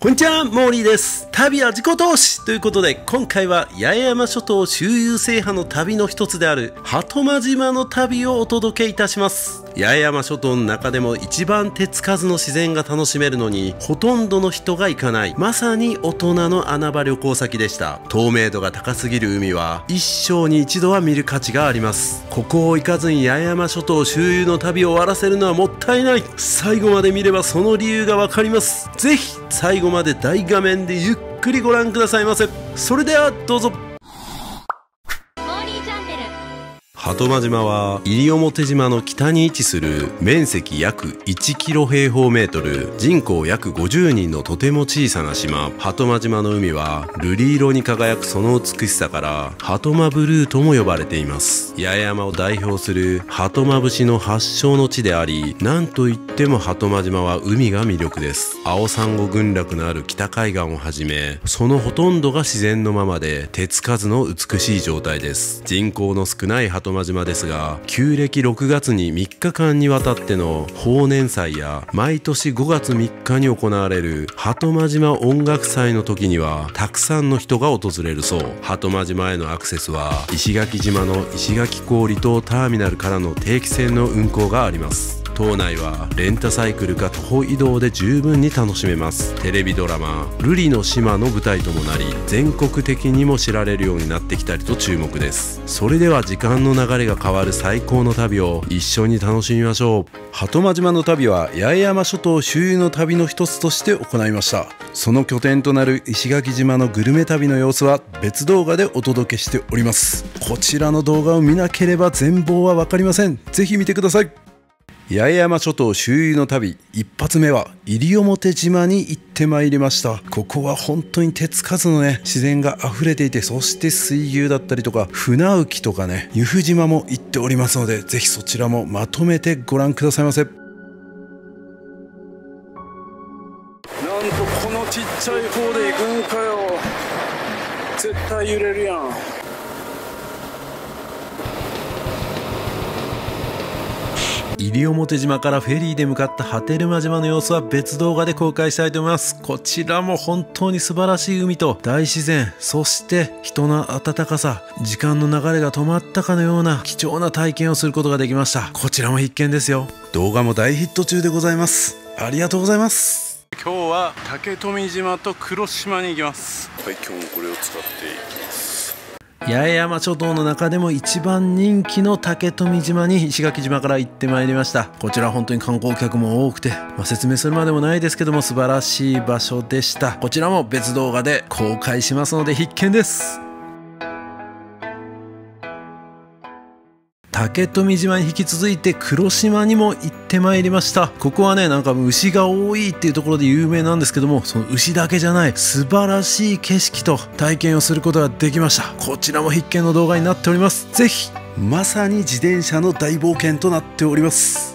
こんにちは、モーリーです。旅は自己投資ということで、今回は八重山諸島周遊制覇の旅の一つである鳩間島の旅をお届けいたします。八重山諸島の中でも一番手つかずの自然が楽しめるのにほとんどの人が行かない、まさに大人の穴場旅行先でした。透明度が高すぎる海は一生に一度は見る価値があります。ここを行かずに八重山諸島周遊の旅を終わらせるのはもったいない。最後まで見ればその理由がわかります。ぜひ最後まで大画面でゆっくりご覧くださいませ。それではどうぞ。鳩間島は西表島の北に位置する面積約1キロ平方メートル、人口約50人のとても小さな島。鳩間島の海は瑠璃色に輝くその美しさから鳩間ブルーとも呼ばれています。八重山を代表する鳩間節の発祥の地であり、なんといっても鳩間島は海が魅力です。青サンゴ群落のある北海岸をはじめ、そのほとんどが自然のままで手つかずの美しい状態です。人口の少ない鳩間島ですが、旧暦6月に3日間にわたっての豊年祭や毎年5月3日に行われる鳩間島音楽祭の時にはたくさんの人が訪れるそう。鳩間島へのアクセスは石垣島の石垣港離島ターミナルからの定期船の運航があります。島内はレンタサイクルか徒歩移動で十分に楽しめます。テレビドラマ「瑠璃の島」の舞台ともなり、全国的にも知られるようになってきたりと注目です。それでは時間の流れが変わる最高の旅を一緒に楽しみましょう。鳩間島の旅は八重山諸島周遊の旅の一つとして行いました。その拠点となる石垣島のグルメ旅の様子は別動画でお届けしております。こちらの動画を見なければ全貌は分かりません。ぜひ見てください。八重山諸島周遊の旅、一発目は西表島に行ってまいりました。ここは本当に手つかずの自然が溢れていて、そして水牛だったりとか船浮きとか由布島も行っておりますので、ぜひそちらもまとめてご覧くださいませ。なんとこのちっちゃい方で行くんかよ。絶対揺れるやん。西表島からフェリーで向かった波照間島の様子は別動画で公開したいと思います。こちらも本当に素晴らしい海と大自然、そして人の温かさ、時間の流れが止まったかのような貴重な体験をすることができました。こちらも必見ですよ。動画も大ヒット中でございます。ありがとうございます。今日は竹富島と黒島に行きます。はい、今日もこれを使っていきます。八重山諸島の中でも一番人気の竹富島に石垣島から行ってまいりました。こちら本当に観光客も多くて、説明するまでもないですけども素晴らしい場所でした。こちらも別動画で公開しますので必見です。竹富島に引き続いて黒島にも行ってまいりました。ここはなんか牛が多いっていうところで有名なんですけども、その牛だけじゃない素晴らしい景色と体験をすることができました。こちらも必見の動画になっております。ぜひ。まさに自転車の大冒険となっております。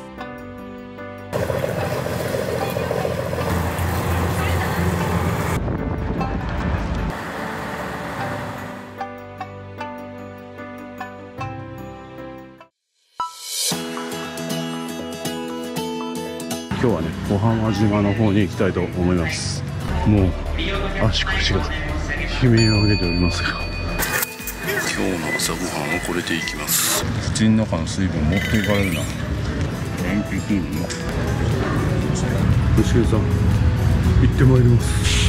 今日は小浜島の方に行きたいと思います。もう足腰が悲鳴を上げておりますが、今日の朝ごはんをこれでいきます。口の中の水分持っていかれるな。元気金の牛さん行ってまいります。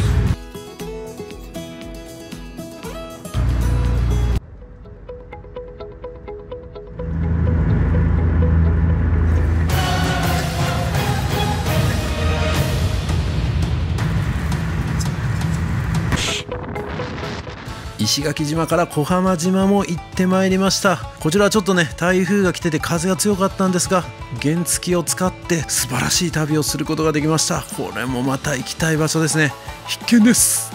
石垣島から小浜島も行ってまいりました。こちらはちょっと台風が来てて風が強かったんですが、原付を使って素晴らしい旅をすることができました。これもまた行きたい場所ですね。必見です。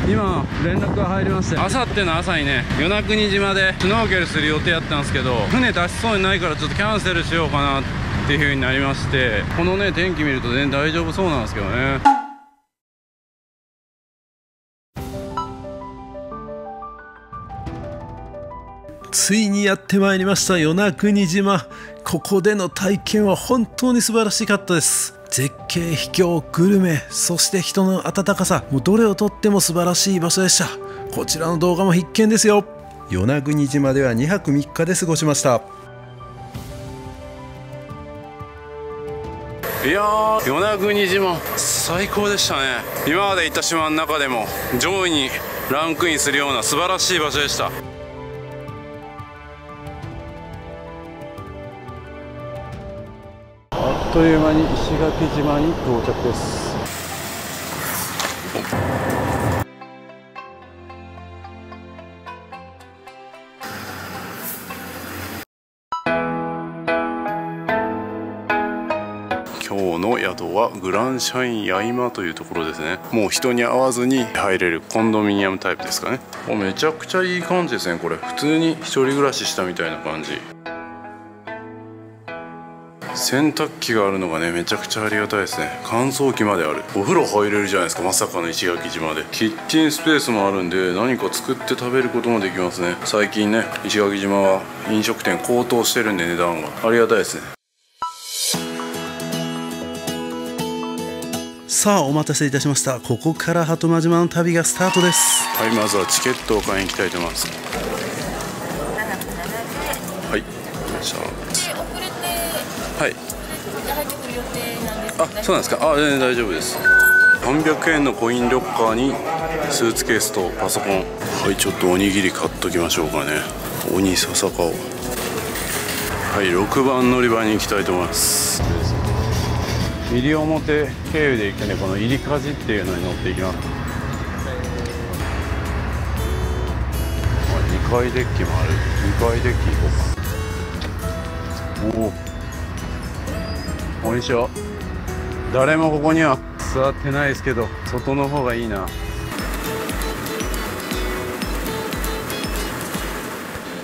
今連絡が入りまして、あさっての朝に与那国島でシュノーケルする予定やったんですけど、船出しそうにないからちょっとキャンセルしようかなっていう風になりまして、この天気見ると全然大丈夫そうなんですけどね。ついにやってまいりました与那国島。ここでの体験は本当に素晴らしかったです。絶景、秘境、グルメ、そして人の温かさ、もうどれをとっても素晴らしい場所でした。こちらの動画も必見ですよ。与那国島では2泊3日で過ごしました。いやー、与那国島最高でしたね。今まで行った島の中でも上位にランクインするような素晴らしい場所でした。あっという間に石垣島に到着です。今日の宿はグランシャイン八重間というところですね。もう人に会わずに入れるコンドミニアムタイプですかね。めちゃくちゃいい感じですね。これ普通に一人暮らししたみたいな感じ。洗濯機があるのがね、めちゃくちゃありがたいですね。乾燥機まである。お風呂入れるじゃないですか、まさかの石垣島で。キッチンスペースもあるんで、何か作って食べることもできますね。最近ね、石垣島は飲食店高騰してるんで、値段がありがたいですね。さあ、お待たせいたしました。ここから鳩間島の旅がスタートです。はい、まずはチケットを買いに行きたいと思います。はい、来ました。はい。あ、そうなんですか。全然大丈夫です。300円のコインロッカーにスーツケースとパソコン。はい、ちょっとおにぎり買っときましょうかね。鬼笹かを。はい、6番乗り場に行きたいと思います。西表経由で行くね、この入りかじっていうのに乗っていきます。2階デッキもある。2階デッキ行こうか。おお、こんにちは。誰もここには座ってないですけど、外の方がいいな。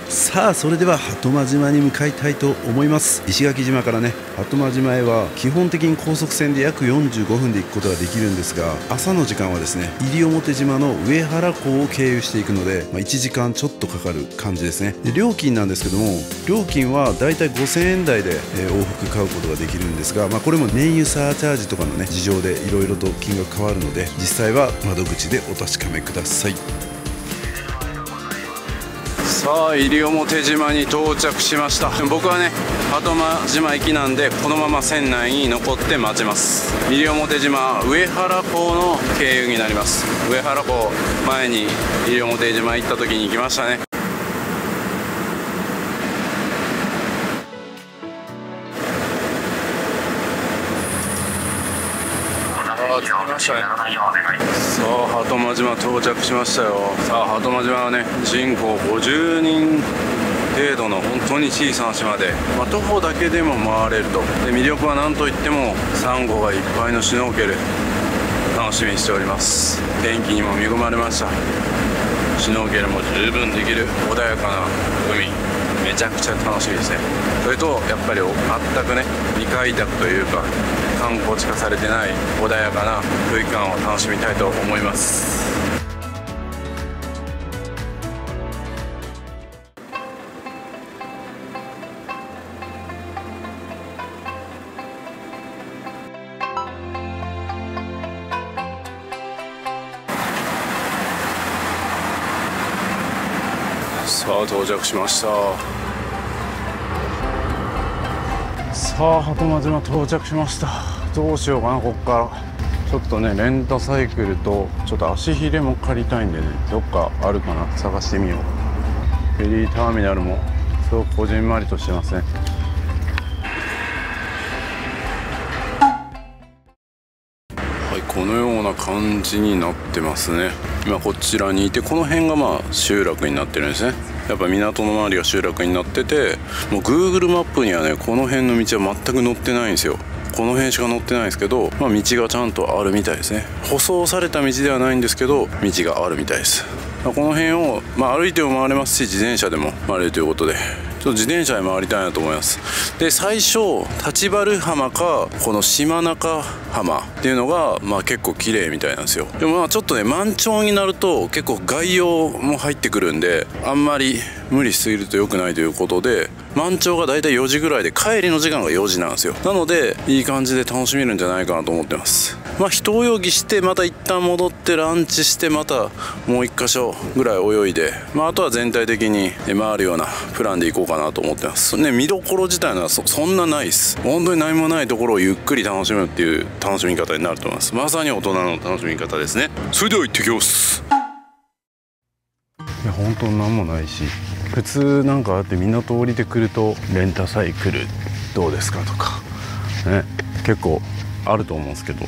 さあ、それでは鳩間島に向かいたいと思います。石垣島からね、鳩間島へは基本的に高速船で約45分で行くことができるんですが、朝の時間はですね、西表島の上原港を経由していくので、1時間ちょっとかかる感じですね。で、料金なんですけども、料金はだいたい5000円台で往復買うことができるんですが、これも燃油サーチャージとかのね、事情でいろいろと金額変わるので、実際は窓口でお確かめください。さあ、西表島に到着しました。僕はね、鳩間島行きなんで、このまま船内に残って待ちます。西表島上原港の経由になります。上原港、前に西表島行った時に行きましたね。さあ、鳩間島到着しましたよ。さあ、鳩間島はね、人口50人程度の本当に小さな島で、徒歩だけでも回れると。で、魅力は何といってもサンゴがいっぱいのシュノーケル、楽しみにしております。天気にも恵まれました。シュノーケルも十分できる穏やかな海、めちゃくちゃ楽しみですね。それとやっぱり全くね、未開拓というか観光地化されてない穏やかな空間を楽しみたいと思います。さあ、到着しました。さあ、鳩間島到着しました。どうしようかな、ここからちょっとね、レンタサイクルとちょっと足ひれも借りたいんでね、どっかあるかな、探してみよう。フェリーターミナルもすごくこじんまりとしてますね。はい、このような感じになってますね。今こちらにいて、この辺が集落になってるんですね。やっぱ港の周りが集落になってて、もう Google マップにはね、この辺の道は全く載ってないんですよ。この辺しか載ってないんですけど、道がちゃんとあるみたいですね。舗装された道ではないんですけど、道があるみたいです。この辺を、歩いても回れますし、自転車でも回れるということで、ちょっと自転車で回りたいなと思います。で最初立原浜かこの島中浜っていうのが結構綺麗みたいなんですよ。でもちょっとね満潮になると結構外洋も入ってくるんで、あんまり無理しすぎると良くないということで、満潮がだいたい4時ぐらいで帰りの時間が4時なんですよ。なのでいい感じで楽しめるんじゃないかなと思ってます。一泳ぎしてまた一旦戻ってランチして、またもう1箇所ぐらい泳いで、あとは全体的に回るようなプランで行こうかなと思ってますね。見どころ自体はそんなないです。本当に何もないところをゆっくり楽しむっていう楽しみ方になると思います。まさに大人の楽しみ方ですね。それでは行ってきます。いや本当に何もないし、普通なんかあって港降りてくるとレンタサイクルどうですかとかね、結構あると思うんですけど、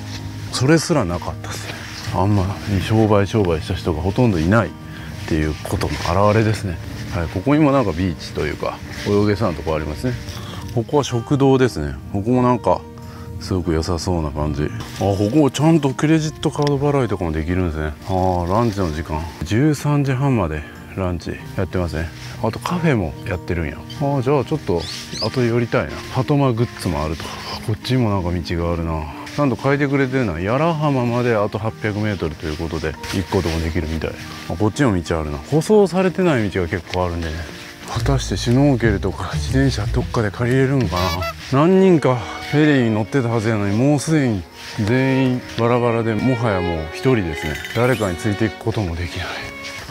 それすらなかったですね。あんまり商売した人がほとんどいないっていうことの表れですね。はい、ここにもなんかビーチというか泳げそうなとこありますね。ここは食堂ですね。ここもなんかすごく良さそうな感じ。ここちゃんとクレジットカード払いとかもできるんですね。ランチの時間13時半までランチやってますね。あとカフェもやってるんや。じゃあちょっと後で寄りたいな。鳩間グッズもあると。こっちにもなんか道があるな。ちゃんと書いてくれてるのは屋良浜まであと 800m ということで行くこともできるみたい。こっちも道あるな。舗装されてない道が結構あるんでね。果たしてシュノーケルとか自転車どっかで借りれるんかな。何人かフェリーに乗ってたはずやのに、もうすでに全員バラバラで、もはやもう一人ですね。誰かについていくこともできない。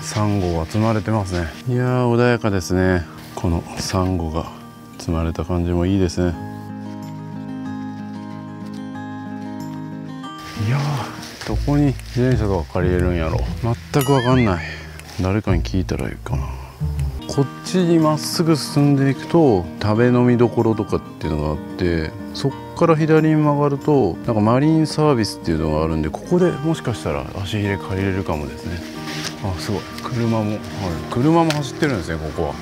サンゴが積まれてますね。いやー穏やかですね。このサンゴが積まれた感じもいいですね。いやーどこに自転車とか借りれるんやろ。全く分かんない。誰かに聞いたらいいかな。こっちにまっすぐ進んでいくと食べ飲みどころとかっていうのがあって、そっから左に曲がるとなんかマリンサービスっていうのがあるんで、ここでもしかしたら足入れ借りれるかもですね。すごい車も、車も走ってるんですね。ここは。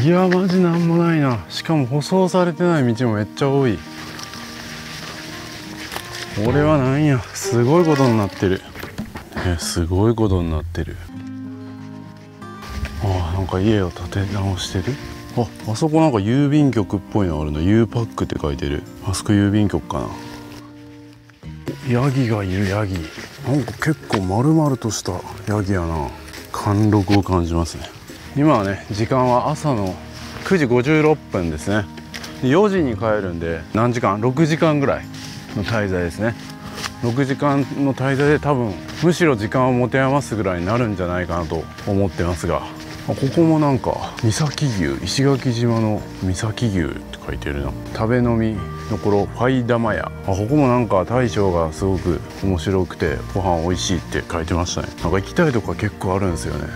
いやマジなんもないな。しかも舗装されてない道もめっちゃ多い。これはなんや、すごいことになってる。すごいことになってる。なんか家を建て直してる。あそこなんか郵便局っぽいのあるの。 U パックって書いてる。あそこ郵便局かな。ヤギがいる。ヤギなんか結構丸々としたヤギやな。貫禄を感じますね。今はね時間は朝の9時56分ですね。4時に帰るんで何時間6時間ぐらいの滞在ですね。6時間の滞在で多分むしろ時間を持て余すぐらいになるんじゃないかなと思ってますが、ここもなんか三崎牛、石垣島の三崎牛って書いてるな。食べ飲みどころファイ玉屋。ここもなんか大将がすごく面白くてご飯美味しいって書いてましたね。なんか行きたいとこ結構あるんですよね。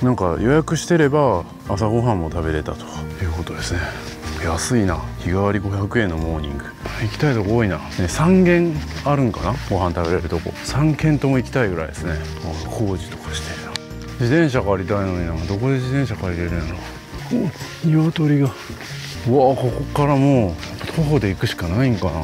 なんか予約してれば朝ごはんも食べれたということですね。安いな。日替わり500円のモーニング。行きたいとこ多いな、3軒あるんかな。ご飯食べれるとこ3軒とも行きたいぐらいですね。工事とかしてるな。自転車借りたいのにな。どこで自転車借りれるんやろ。鶏が。ここからもう徒歩で行くしかないんかな。あ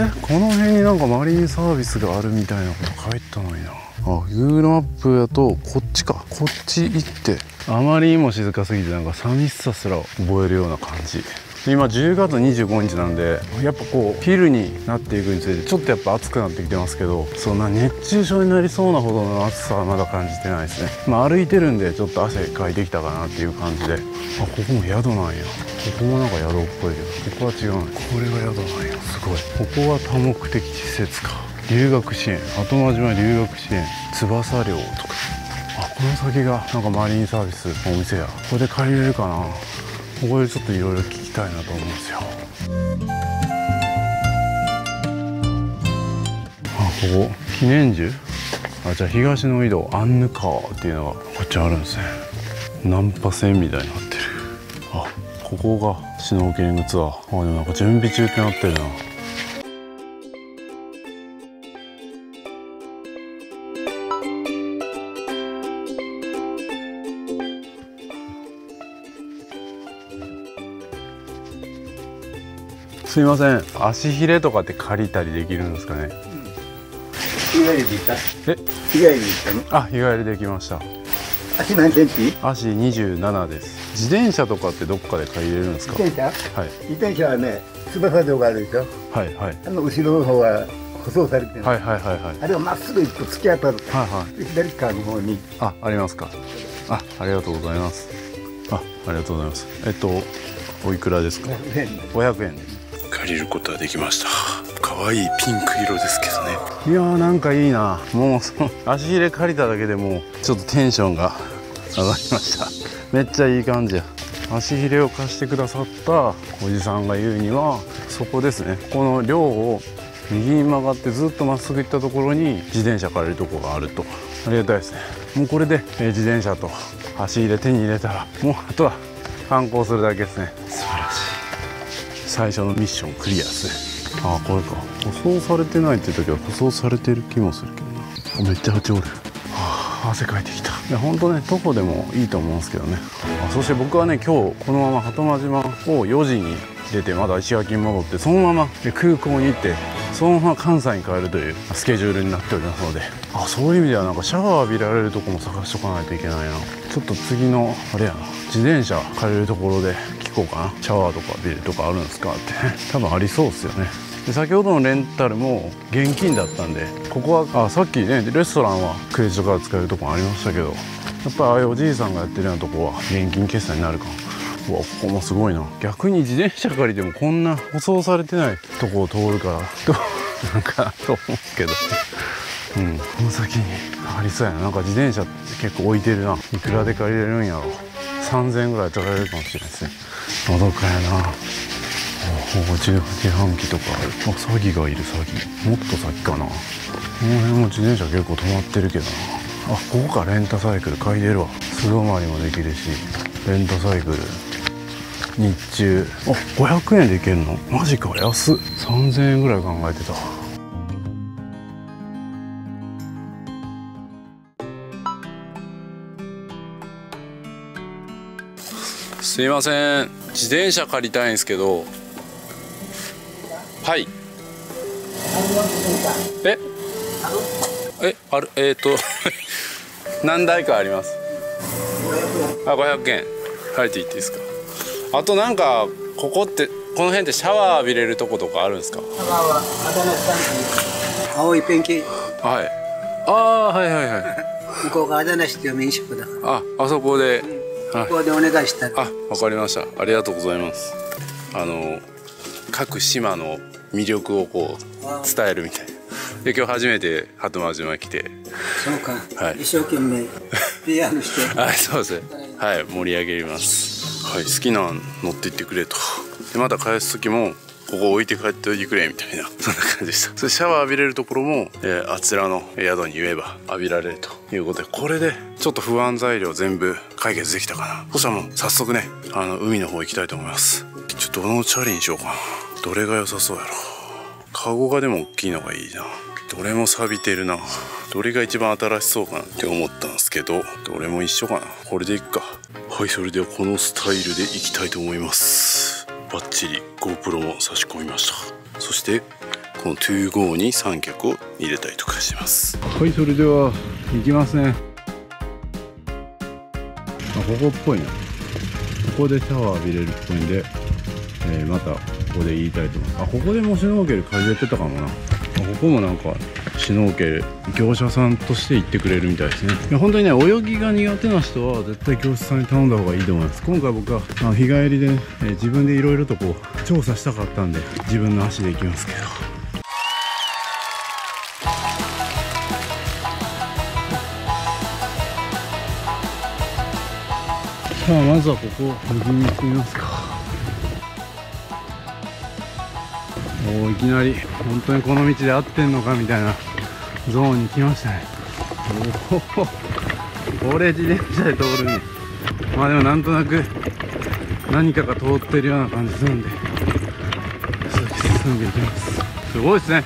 れこの辺になんかマリンサービスがあるみたいなこと書いてたのにな。Google マップだとこっちか。こっち行って、あまりにも静かすぎてなんか寂しさすら覚えるような感じ。今10月25日なんで、やっぱこう昼になっていくにつれてちょっとやっぱ暑くなってきてますけど、そんな熱中症になりそうなほどの暑さはまだ感じてないですね。歩いてるんでちょっと汗かいてきたかなっていう感じで。ここも宿なんや。ここもなんか宿っぽいけど、ここは違うね。これが宿なんや。すごい。ここは多目的施設か。留学支援、後間島留学支援、翼寮とか。この先がなんかマリンサービスのお店や。ここで借りれるかな。ここでちょっといろいろ聞きたいなと思うんですよ。ここ記念樹。じゃあ東の井戸アンヌ川っていうのがこっちあるんですね。ナンパ船みたいになってる。ここがシュノーケリングツアー。でもなんか準備中ってなってるな。すいません、足ひれとかって借りたりできるんですかね。日帰りで行った。え、日帰りで行ったの？あ、日帰りできました。足何センチ？足27です。自転車とかってどっかで借りれるんですか？自転車？はい。自転車はね、翼状があるでしょ。はいはい。後ろの方は舗装されてる。はいはいはいはい。あれをまっすぐ行くと突き当たる。はいはい。で左側の方に。ありますか。ありがとうございます。ありがとうございます。おいくらですか？500円です。借りることはできました。可愛いピンク色ですけどね。いやー、なんかいいな。もう足ひれ借りただけでもうちょっとテンションが上がりました。めっちゃいい感じや。足ひれを貸してくださったおじさんが言うには、そこですね、この寮を右に曲がってずっとまっすぐ行ったところに自転車借りるとこがあると。ありがたいですね。もうこれで自転車と足ひれ手に入れたら、もうあとは観光するだけですね。素晴らしい。最初のミッションクリアですね。これか。舗装されてないって時は舗装されてる気もするけどな。めっちゃ蜂おる。汗かいてきた。いや本当ね、徒歩でもいいと思うんですけどね。そして僕はね、今日このまま鳩間島を4時に出て、まだ石垣に戻って、そのまま空港に行って、そのまま関西に帰るというスケジュールになっておりますので、そういう意味ではなんかシャワー浴びられるとこも探しとかないといけないな。ちょっと次のあれやな、自転車借りるところで聞こうかな。シャワーとか浴びるとかあるんですかって多分ありそうですよね。で先ほどのレンタルも現金だったんで、ここはさっきね、レストランはクレジットカード使えるとこありましたけど、やっぱりああいうおじいさんがやってるようなとこは現金決済になるかも。うわ、ここもすごいな。逆に自転車借りてもこんな舗装されてないとこを通るからなんかと思うんですけど、この先にありそうやな。なんか自転車結構置いてるな。いくらで借りれるんやろ。3000円ぐらい取られるかもしれないですね。のどかやな。自販機とかある。詐欺がいる。詐欺もっと先かな。この辺も自転車結構止まってるけどな。ここか。レンタサイクル借りれるわ。素泊まりもできるし、レンタサイクル日中500円で行けるの？マジか、安っ。3000円ぐらい考えてた。すいません、自転車借りたいんですけど。はい。ある何台かあります。500円借りていっていいですか？あとなんかここってこの辺ってシャワー浴びれるとことかあるんですか？シャワーは青いペンキ。はい。はいはいはい。向こうがあだなしっていう民宿だから。あそこで。ここでお願いしたら。わかりました。ありがとうございます。各島の魅力をこう伝えるみたいな。で今日初めて鳩間島に来て。そうか。はい。一生懸命 PR して。そうですね。はい、盛り上げます。はい、好きな乗っていってくれと。でまた返す時もここ置いて帰っておいてくれみたいな、そんな感じでした。それシャワー浴びれるところも、あちらの宿に言えば浴びられるということで、これでちょっと不安材料全部解決できたかな。そしたらもう早速ね、海の方行きたいと思います。ちょっとどのチャリにしようかな。どれが良さそうやろ。カゴがでも大きいのがいいな。どれも錆びてるな。どれが一番新しそうかなって思ったんですけど、どれも一緒かな。これでいっか。はい、それではこのスタイルでいきたいと思います。バッチリ GoPro も差し込みました。そしてこの 2GO に三脚を入れたりとかします。はい、それでは行きますね。ここっぽいな。ここでシャワー浴びれるっぽいんで、またここで言いたいと思います。ここでもシュノーケル借りれてたかもな。ここもなんかシュノーケル業者さんとして行ってくれるみたいですね。いや本当にね、泳ぎが苦手な人は絶対業者さんに頼んだ方がいいと思います。今回僕は日帰りで、ね、自分でいろいろとこう調査したかったんで自分の足で行きますけど。さあまずはここ右に行ってみますか。いきなり本当にこの道で合ってんのかみたいなゾーンに来ましたね。これ自転車で通るね。まあでもなんとなく何かが通ってるような感じするんで進んでいきます。すごいですね。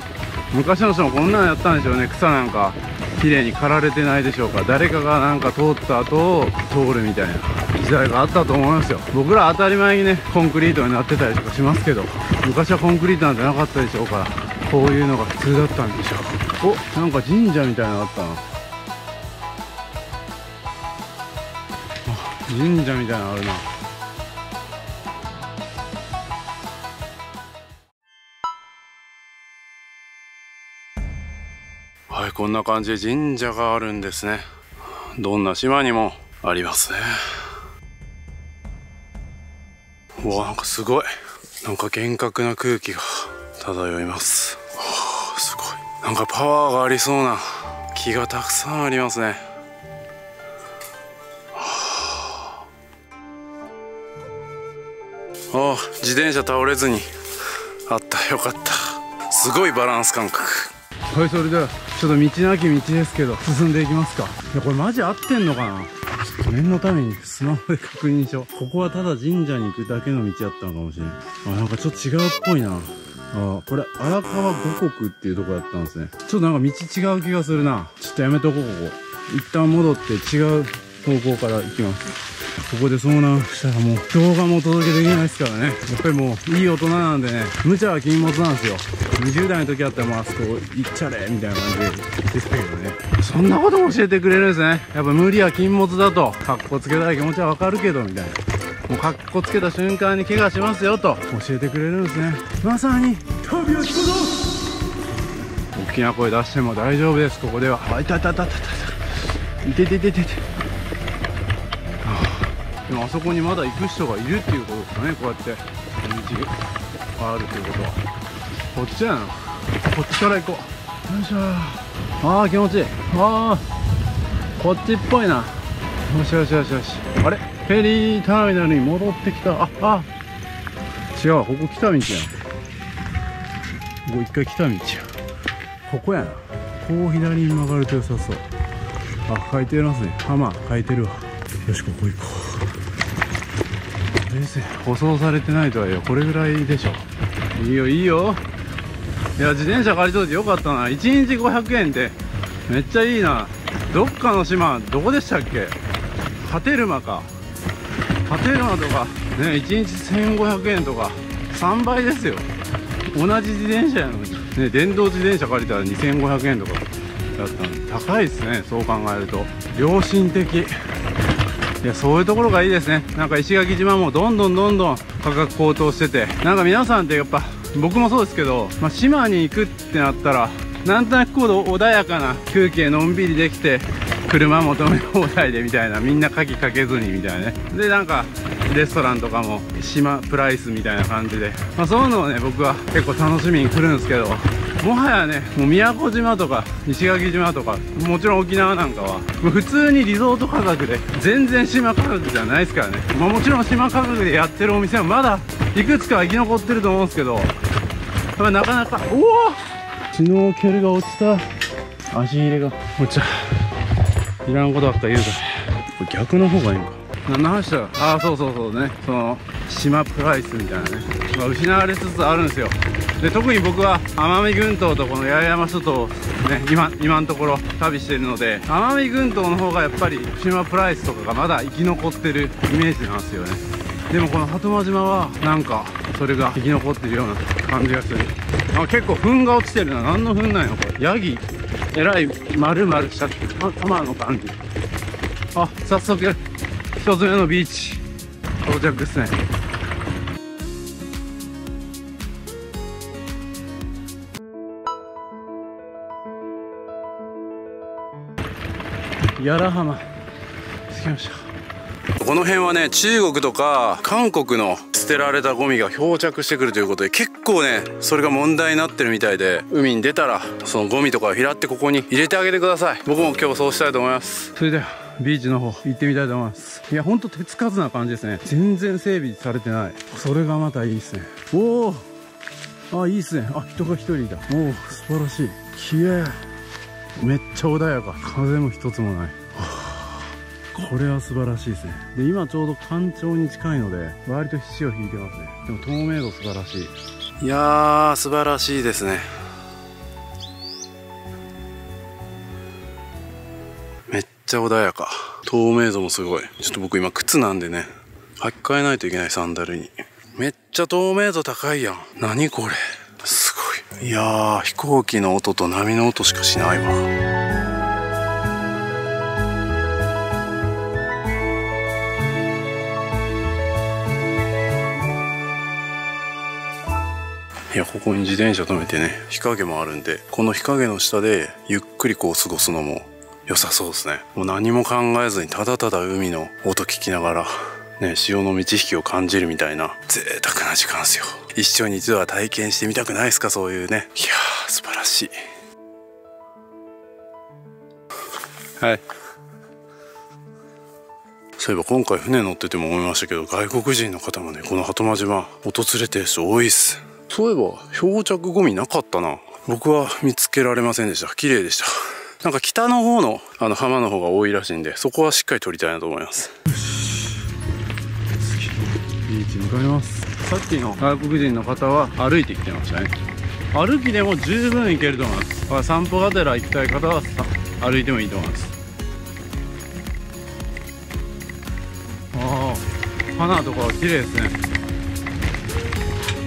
昔の人もこんなのやったんでしょうね。草なんか綺麗に刈られてないでしょうか。誰かがなんか通った後を通るみたいな時代があったと思いますよ。僕ら当たり前にねコンクリートになってたりとかしますけど、昔はコンクリートなんてなかったでしょうから、こういうのが普通だったんでしょう。お、なんか神社みたいなのあったな。神社みたいなのあるな。はい、こんな感じで神社があるんですね。どんな島にもありますね。うわ、なんかすごい、なんか厳格な空気が漂います。すごい、なんかパワーがありそうな木がたくさんありますね。自転車倒れずにあった。よかった。すごいバランス感覚。はい、それではちょっと道なき道ですけど進んでいきますか。いや、これマジ合ってんのかな。ちょっと念のためにスマホで確認しよう。ここはただ神社に行くだけの道だったのかもしれない。なんかちょっと違うっぽいな。これ荒川五国っていうとこだったんですね。ちょっとなんか道違う気がするな。ちょっとやめとこう。ここ一旦戻って違う方向から行きます。ここで遭難したらもう動画もお届けできないですからね。やっぱりもういい大人なんでね、無茶は禁物なんですよ。20代の時あったらもうあそこ行っちゃれみたいな感じで言ってたけどね。そんなことも教えてくれるんですね。やっぱ無理は禁物だと。カッコつけたい気持ちはわかるけどみたいな。もうカッコつけた瞬間に怪我しますよと教えてくれるんですね。まさに旅をしこぞ。大きな声出しても大丈夫です。ここでは。あ、いたいたいたいたいた。いててててて。でもあそこにまだ行く人がいるっていうことですかね。こうやって道があるということはこっちやな。こっちから行こう。よいしょ。ああ気持ちいい。ああこっちっぽいな。よしよしよしよし。あれフェリーターミナルに戻ってきた。違う、ここ来た道やん。ここ一回来た道や。ここやな。こう左に曲がると良さそう。書いてますね。浜書いてるわ。よし、ここ行こう。先生、舗装されてないとはいえこれぐらいでしょ。いいよいいよ。いや、自転車借りといてよかったな。1日500円ってめっちゃいいな。どっかの島どこでしたっけ。波照間か。波照間とかね、1日1500円とか3倍ですよ。同じ自転車やのにね。電動自転車借りたら2500円とかだったの。高いですね、そう考えると。良心的。いや、そういうところがいいですね。なんか石垣島もどんどん価格高騰してて、なんか皆さんってやっぱ僕もそうですけど、島に行くってなったらなんとなくこう穏やかな風景のんびりできて、車求め放題でみたいな、みんな鍵かけずにみたいなね。でなんかレストランとかも島プライスみたいな感じで、そういうのをね僕は結構楽しみに来るんですけど、もはやね、もう宮古島とか石垣島とかもちろん沖縄なんかはもう普通にリゾート価格で全然島価格じゃないですからね。もちろん島価格でやってるお店はまだいくつか生き残ってると思うんですけど、なかなかシュノーケルが落ちた。足入れが落ちた。いらんことばっか言うからこれ逆の方がいいのか。何の話だ。そうね、その島プライスみたいなね、失われつつあるんですよ。で特に僕は奄美群島とこの八重山諸島ね、今のところ旅してるので、奄美群島の方がやっぱり島プライスとかがまだ生き残ってるイメージなんですよね。でもこの鳩間島はなんかそれが生き残ってるような感じがする。結構糞が落ちてるな。何の糞なんやこれ。ヤギえらい丸々した玉の感じ。早速一つ目のビーチ到着ですね。屋良浜着きました。この辺はね、中国とか韓国の捨てられたゴミが漂着してくるということで、結構ねそれが問題になってるみたいで、海に出たらそのゴミとかを拾ってここに入れてあげてください。僕も今日そうしたいと思います。それではビーチの方行ってみたいと思います。いや、ほんと手つかずな感じですね。全然整備されてない。それがまたいいですね。いいですね。人が一人いた。素晴らしい。綺麗。めっちゃ穏やか。風も一つもない。これは素晴らしいですね。で今ちょうど干潮に近いので割と潮引いてますね。でも透明度素晴らしい。いやー素晴らしいですね。ちゃ穏やか。透明度もすごい。ちょっと僕今靴なんでね、履き替えないといけない、サンダルに。めっちゃ透明度高いやん。何これ。すごい。いやー、飛行機の音と波の音しかしないわ。いや、ここに自転車止めてね、日陰もあるんで、この日陰の下でゆっくりこう過ごすのも良さそうですね。もう何も考えずにただただ海の音聞きながら、ね、潮の満ち引きを感じるみたいな贅沢な時間ですよ。一生に一度は体験してみたくないですか、そういうね。いやー、素晴らしい。はい。そういえば今回船乗ってても思いましたけど、外国人の方もね、この鳩間島訪れてる人多いっす。そういえば漂着ゴミなかったな。僕は見つけられませんでした。綺麗でした。なんか北の方の浜の方が多いらしいんで、そこはしっかり撮りたいなと思います。ビーチ向かいます。さっきの外国人の方は歩いてきてましたね。歩きでも十分行けると思います。散歩がてら行きたい方は歩いてもいいと思います。ああ、花とかは綺麗ですね。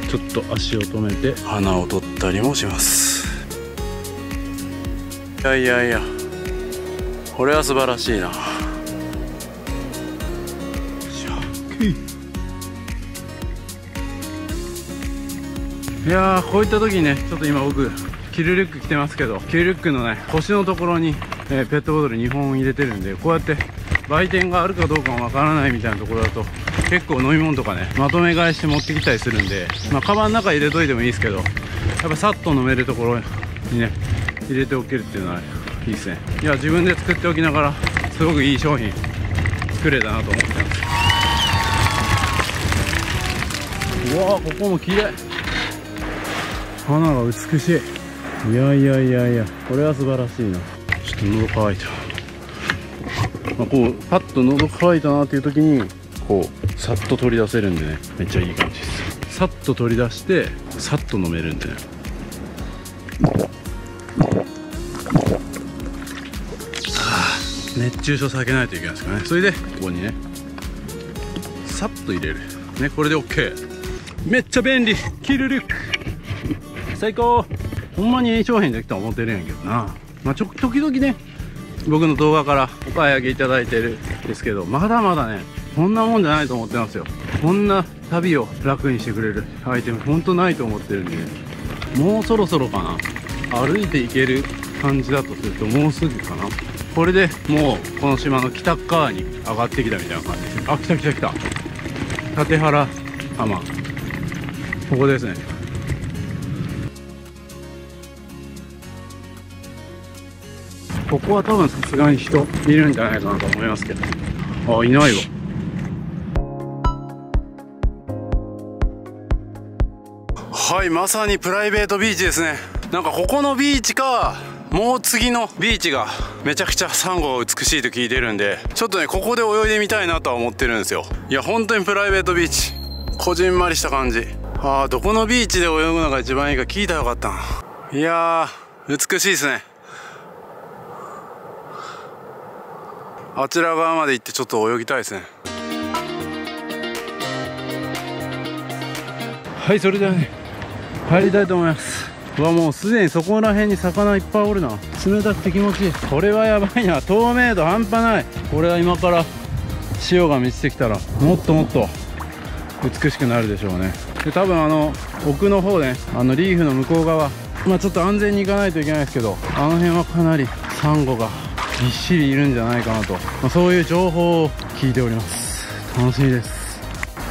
ちょっと足を止めて花を撮ったりもします。いやいやいや、これは素晴らしいな。いやー、こういった時にね、ちょっと今僕キルリュック着てますけど、キルリュックのね、腰のところに、ペットボトル2本入れてるんで、こうやって売店があるかどうかもわからないみたいなところだと、結構飲み物とかね、まとめ買いして持ってきたりするんで、カバンの中入れといてもいいですけど、やっぱさっと飲めるところにね、入れておけるっていうのはいいですね。いや、自分で作っておきながらすごくいい商品作れたなと思ってます。うわー、ここも綺麗。花が美しい。いやいやいやいや、これは素晴らしいな。ちょっと喉乾いた。こうパッと喉乾いたなっていう時にこうさっと取り出せるんでね、めっちゃいい感じです。さっと取り出してさっと飲めるんでね。熱中症避けないといけないですからね。それでここにねさっと入れるね、これで OK。 めっちゃ便利。キルリュック最高。ほんまにいい商品できたと思ってるんやけどな。時々ね、僕の動画からお買い上げいただいてるんですけど、まだまだね、こんなもんじゃないと思ってますよ。こんな旅を楽にしてくれるアイテムほんとないと思ってるんで、もうそろそろかな。歩いていける感じだとするともうすぐかな。これでもうこの島の北側に上がってきたみたいな感じです。あ、来た来た来た。立原浜、ここですね。ここは多分さすがに人いるんじゃないかなと思いますけど、あ、いないわ。はい、まさにプライベートビーチですね。なんかここのビーチか、もう次のビーチがめちゃくちゃサンゴが美しいと聞いてるんで、ちょっとねここで泳いでみたいなとは思ってるんですよ。いや本当にプライベートビーチ、こじんまりした感じ。あー、どこのビーチで泳ぐのが一番いいか聞いたらよかったな。いやー美しいですね。あちら側まで行ってちょっと泳ぎたいですね。はい、それではね入りたいと思います。うわ、もうすでにそこら辺に魚いっぱいおるな。冷たくて気持ちいい。これはやばいな。透明度半端ない。これは今から潮が満ちてきたらもっともっと美しくなるでしょうね。で多分奥の方ね、リーフの向こう側、ちょっと安全に行かないといけないですけど、あの辺はかなりサンゴがぎっしりいるんじゃないかなと、そういう情報を聞いております。楽しみです。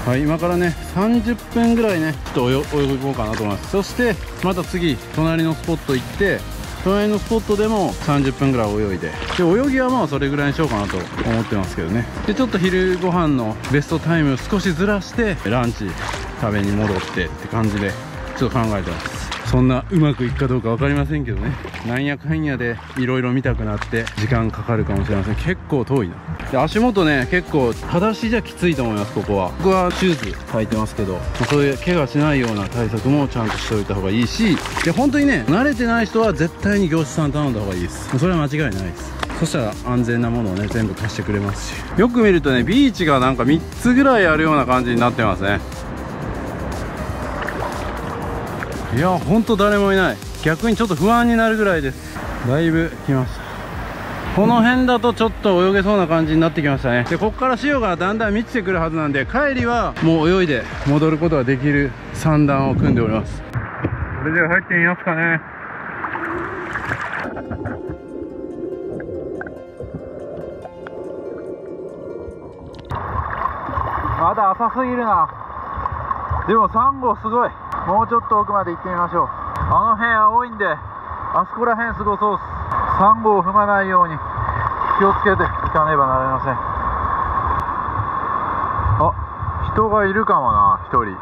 はい、今からね30分ぐらいねちょっと泳ごうかなと思います。そしてまた次隣のスポット行って、隣のスポットでも30分ぐらい泳いで、泳ぎはまあそれぐらいにしようかなと思ってますけどね。でちょっと昼ご飯のベストタイムを少しずらしてランチ食べに戻ってって感じでちょっと考えてます。そんなうまくいくかどうか分かりませんけどね。なんやかんやでいろいろ見たくなって時間かかるかもしれません。結構遠いな。で足元ね結構裸足じゃきついと思います。ここは僕はシューズ履いてますけど、そういう怪我しないような対策もちゃんとしておいた方がいいし、で本当にね慣れてない人は絶対に業者さん頼んだ方がいいです。それは間違いないです。そしたら安全なものをね全部貸してくれますし、よく見るとねビーチがなんか3つぐらいあるような感じになってますね。いやほんと誰もいない。逆にちょっと不安になるぐらいです。だいぶ来ました。この辺だとちょっと泳げそうな感じになってきましたね。でここから潮がだんだん満ちてくるはずなんで、帰りはもう泳いで戻ることができる算段を組んでおります。それでは入ってみますかね。まだ浅すぎるな。でもサンゴすごい。もうちょっと奥まで行ってみましょう。あの辺青いんで、あそこら辺すごそうです。サンゴを踏まないように気をつけていかねばなりません。あ、人がいるかもな、一人。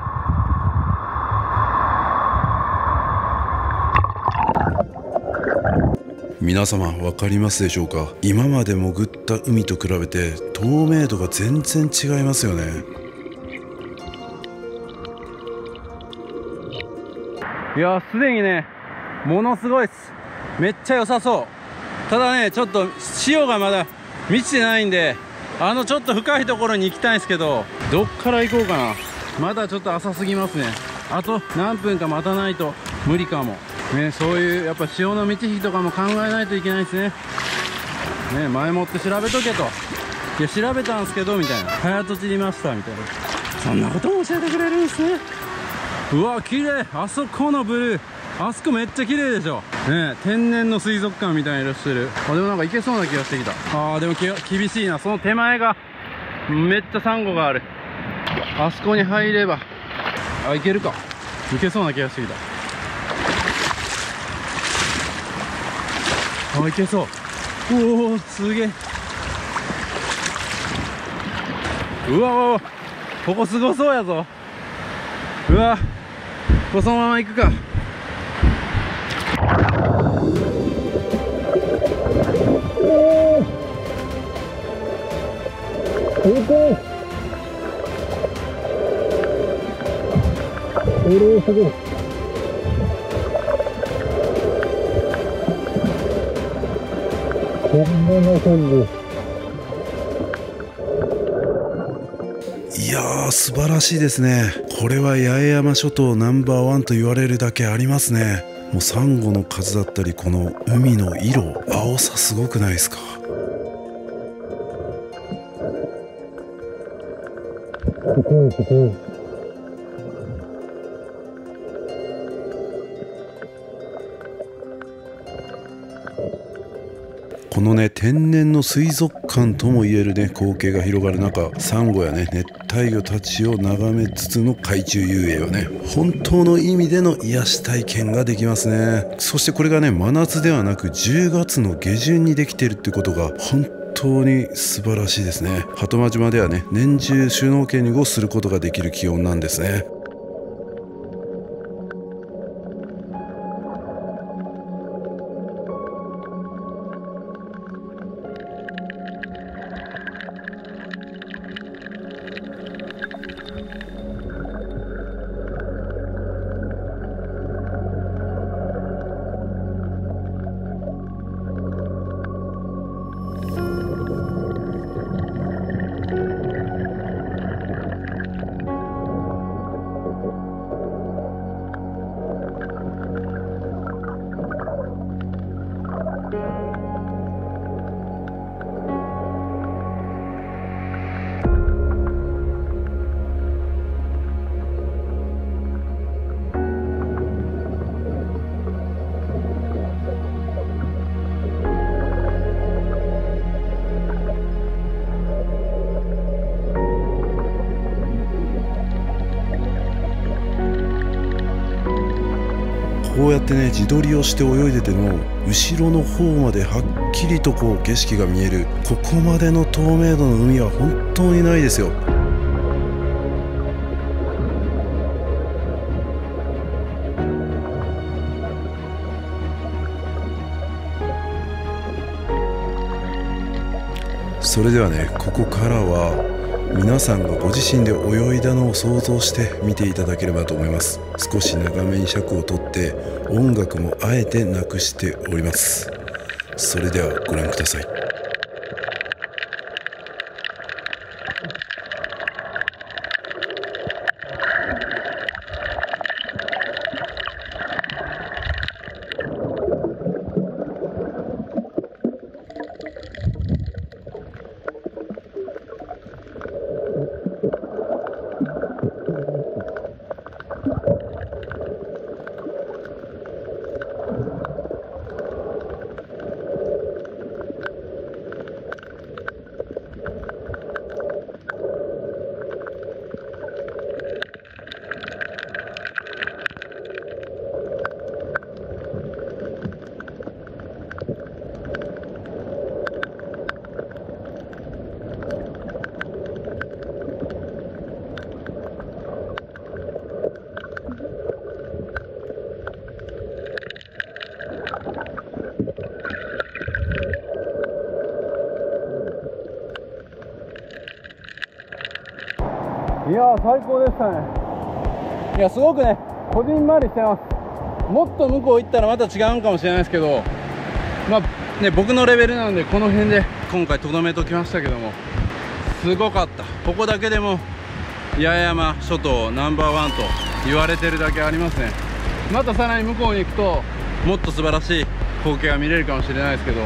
皆様分かりますでしょうか。今まで潜った海と比べて透明度が全然違いますよね。いやすでにねものすごいっす。めっちゃ良さそう。ただねちょっと潮がまだ満ちてないんで、ちょっと深いところに行きたいんですけど、どっから行こうかな。まだちょっと浅すぎますね。あと何分か待たないと無理かもね。そういうやっぱ潮の満ち引きとかも考えないといけないですね。前もって調べとけと。いや調べたんですけどみたいな、早とちりましたみたいな、そんなことも教えてくれるんですね。うわ綺麗。あそこのブルー、あそこめっちゃ綺麗でしょね。天然の水族館みたいな色してる。でもなんか行けそうな気がしてきた。でも厳しいな。その手前がめっちゃサンゴがある。あそこに入れば行けるか。行けそうな気がしてきた。行けそう。おおすげえ。うわここすごそうやぞ。うわここそのまま行くか。いやー素晴らしいですね。これは八重山諸島ナンバーワンと言われるだけありますね。もうサンゴの数だったりこの海の色、青さすごくないですか。このね天然の水族館ともいえるね光景が広がる中、サンゴやね熱帯魚たちを眺めつつの海中遊泳はね本当の意味での癒し体験ができますね。そしてこれがね真夏ではなく10月の下旬にできているってことが本当に素晴らしいですね。鳩間島ではね年中シュノーケリングをすることができる気温なんですね。こうやってね自撮りをして泳いでても後ろの方まではっきりとこう景色が見える、ここまでの透明度の海は本当にないですよ。それではねここからは皆さんがご自身で泳いだのを想像して見ていただければと思います。少し長めに尺を取って音楽もあえてなくしております。それではご覧ください。いやー、最高でしたね。いや、すごくね、こじんまりしてます。もっと向こう行ったらまた違うんかもしれないですけど、まあね、僕のレベルなんでこの辺で今回とどめときましたけども、すごかった。ここだけでも八重山諸島ナンバーワンと言われてるだけありますね。またさらに向こうに行くともっと素晴らしい光景が見れるかもしれないですけど、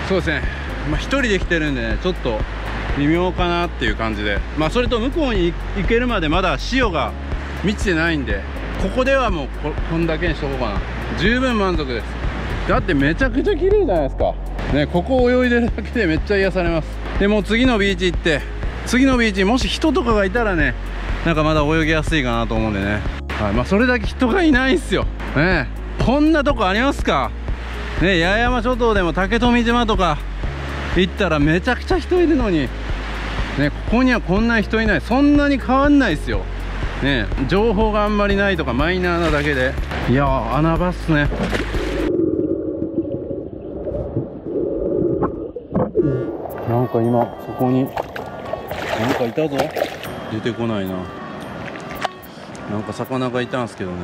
そうですね、まあ、一人で来てるんでね、ちょっと微妙かなっていう感じで、まあそれと向こうに行けるまでまだ潮が満ちてないんで、ここではもうこんだけにしとこうかな。十分満足です。だってめちゃくちゃ綺麗じゃないですかね。ここ泳いでるだけでめっちゃ癒されます。でもう次のビーチ行って、次のビーチもし人とかがいたらね、なんかまだ泳ぎやすいかなと思うんでね、はい、まあそれだけ人がいないんすよね。こんなとこありますかね。八重山諸島でも竹富島とか行ったらめちゃくちゃ人いるのにね、ここにはこんなに人いない。そんなに変わんないですよね。情報があんまりないとかマイナーなだけで。いやー、穴場っすね。なんか今そこになんかいたぞ。出てこないな。なんか魚がいたんすけどね。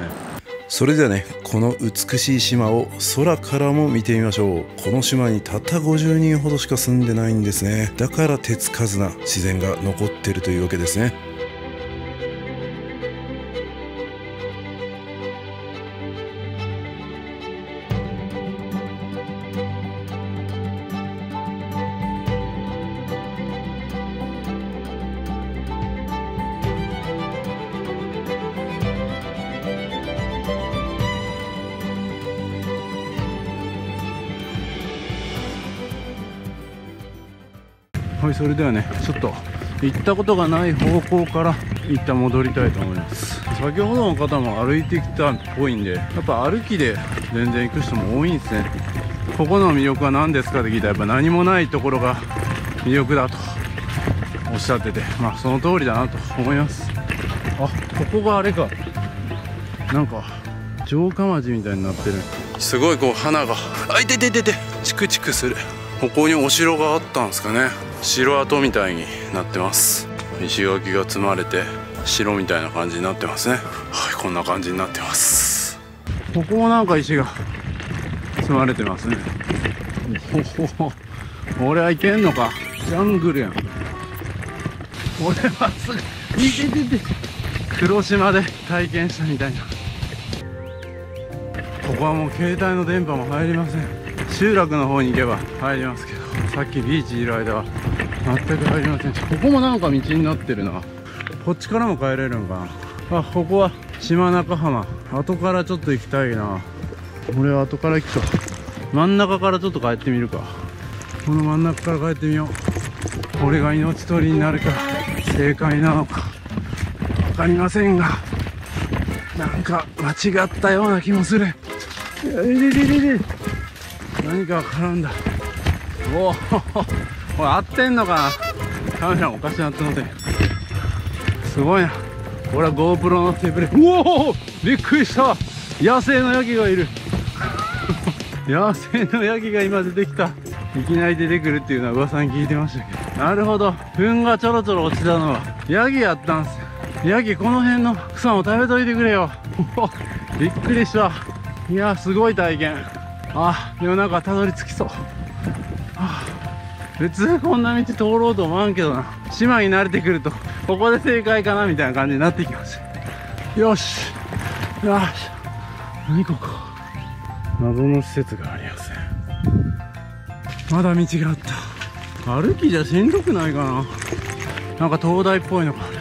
それではね、この美しい島を空からも見てみましょう。この島にたった50人ほどしか住んでないんですね。だから手つかずな自然が残ってるというわけですね。はい、それではね、ちょっと行ったことがない方向から一旦戻りたいと思います。先ほどの方も歩いてきたっぽいんで、やっぱ歩きで全然行く人も多いんですね。ここの魅力は何ですかって聞いたら、やっぱ何もないところが魅力だとおっしゃってて、まあその通りだなと思います。あ、ここがあれか、なんか城下町みたいになってる。すごいこう花があいててててチクチクする。ここにお城があったんですかね。城跡みたいになってます。石垣が積まれて城みたいな感じになってますね。はい、こんな感じになってます。ここもなんか石が積まれてますね。俺はいけんのか。ジャングルやん。俺はすぐいててて黒島で体験したみたいな。ここはもう携帯の電波も入りません。集落の方に行けば入りますけど、さっきビーチいる間は全く入りません。ここもなんか道になってるな。こっちからも帰れるんかな。あ、ここは島中浜。後からちょっと行きたいな。俺は後から行くか。真ん中からちょっと帰ってみるか。この真ん中から帰ってみよう。これが命取りになるか正解なのか分かりませんが、なんか間違ったような気もする。何か絡んだ。おお、これ合ってんのかな。カメラおかしなってので、すごいな。これは GoPro の手ぶれ。うおお、びっくりした。野生のヤギがいる。野生のヤギが今出てきた。いきなり出てくるっていうのは噂に聞いてましたけど、なるほど、糞がちょろちょろ落ちたのはヤギやったんすよ。ヤギ、この辺の草も食べといてくれよ。びっくりした。いや、すごい体験。あ、でもなんかたどり着きそう。普通こんな道通ろうと思わんけどな。島に慣れてくるとここで正解かなみたいな感じになってきました。よしよし。何ここ。謎の施設がありますね。まだ道があった。歩きじゃしんどくないかな。なんか灯台っぽいのがある。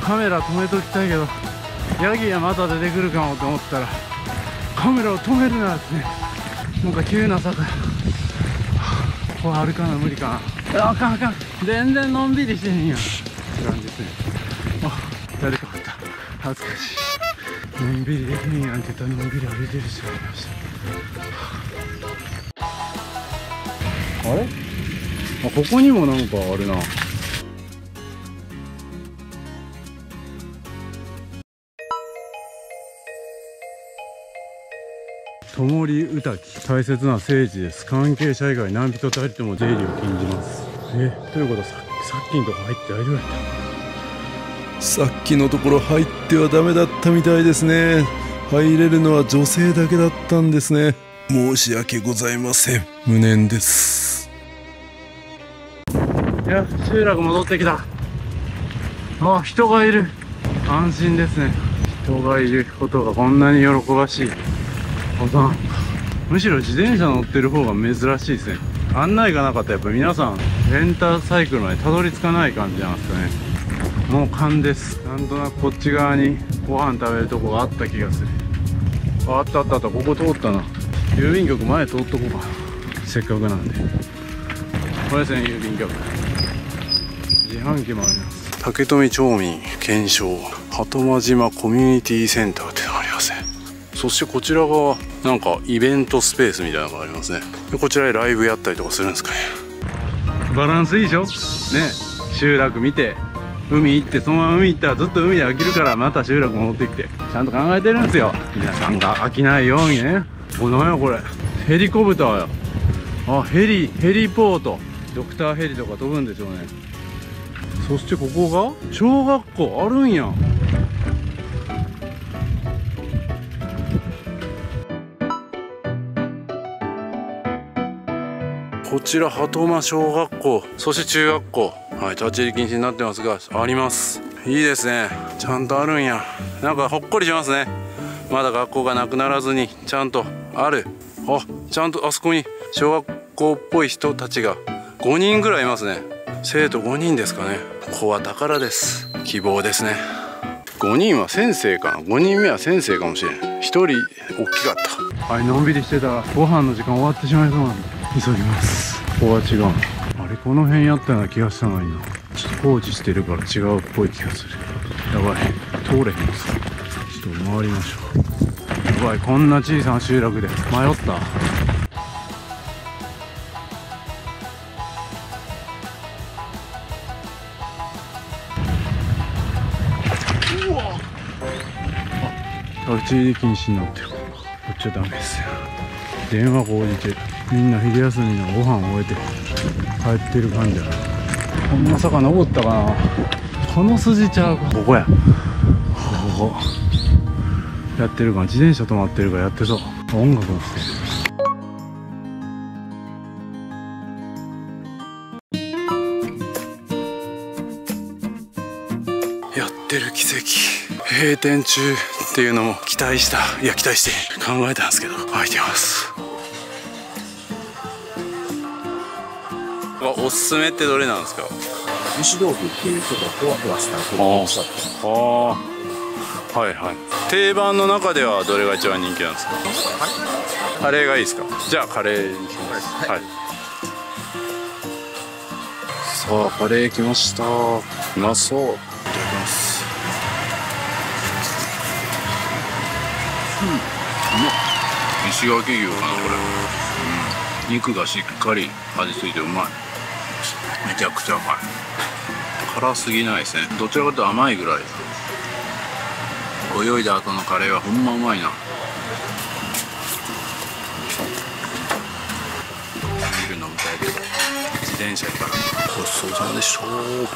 カメラ止めときたいけど、ヤギがまた出てくるかもと思ったらカメラを止めるなってね。なんか急な坂。ここ歩かな無理かな。あかんあかん。全然のんびりしてへんやんって感じですね。あ、誰かおった。恥ずかしい。のんびりできへんやんって言ったらのんびり歩いてる人がいました。あれ、あ、ここにもなんかあるな。ともりうたき大切な聖地です。関係者以外何人たりとも出入りを禁じます。ということはさっきのとこ入って大丈夫だった。さっきのところ入ってはダメだったみたいですね。入れるのは女性だけだったんですね。申し訳ございません。無念です。いや、集落戻ってきた。あ、人がいる。安心ですね。人がいることがこんなに喜ばしいことなんだ。むしろ自転車乗ってる方が珍しいですね。案内がなかったらやっぱ皆さんレンタサイクルまでたどり着かない感じなんですかね。もう勘です。なんとなくこっち側にご飯食べるとこがあった気がする。あったあったあった。ここ通ったな。郵便局前通っとこうか、せっかくなんで。これですね、郵便局。自販機もあります。竹富町民検証鳩間島コミュニティセンターってのがありますね。そしてこちらがなんかイベントスペースみたいなのがありますね。でこちらでライブやったりとかするんですかね。バランスいいでしょね。集落見て海行って、そのまま海行ったらずっと海で飽きるからまた集落戻ってきて、ちゃんと考えてるんですよ。皆さんが飽きないようにね。何やこれ、ヘリコプターや。あ、ヘリポート、ドクターヘリとか飛ぶんでしょうね。そしてここが小学校あるんや。こちら鳩間小学校、そして中学校、はい、立ち入り禁止になってますがあります。いいですね、ちゃんとあるんや。なんかほっこりしますね。まだ学校がなくならずにちゃんとある。あ、ちゃんとあそこに小学校っぽい人たちが5人ぐらいいますね。生徒5人ですかね。ここは宝です。希望ですね。5人は先生かな。5人目は先生かもしれん。1人大きかった。はい、のんびりしてたらご飯の時間終わってしまいそうなんで急ぎます。ここは違う。あれ、この辺やったような気がしたのにな。ちょっと工事してるから違うっぽい気がする。やばい、通れへんす。ちょっと回りましょう。やばい、こんな小さな集落で迷った。立ち入り禁止になってる。こっちはダメですよ。電話が応じてる。みんな昼休みのご飯を終えて帰ってる感じだな。こんな坂登ったかな。この筋ちゃうか。ここや。ここやってるか。自転車止まってるからやってそう。音楽もしてる。やってる奇跡。閉店中っていうのも期待して考えたんですけど開いてます。おすすめってどれなんですか？蒸し豆腐っていうちょっとふわふわした豆腐はいはい。定番の中ではどれが一番人気なんですか？カレーがいいですか？じゃあカレーにします。はい。さあカレー来ました。うまそう。いただきます。石垣牛かなこれ。肉がしっかり味付いてうまい。めちゃくちゃうまい。辛すぎないですね。どちらかというと甘いぐらい。泳いだ後のカレーはほんまうまいな。ビール飲みたいけど自転車からごちそうさまでしょう。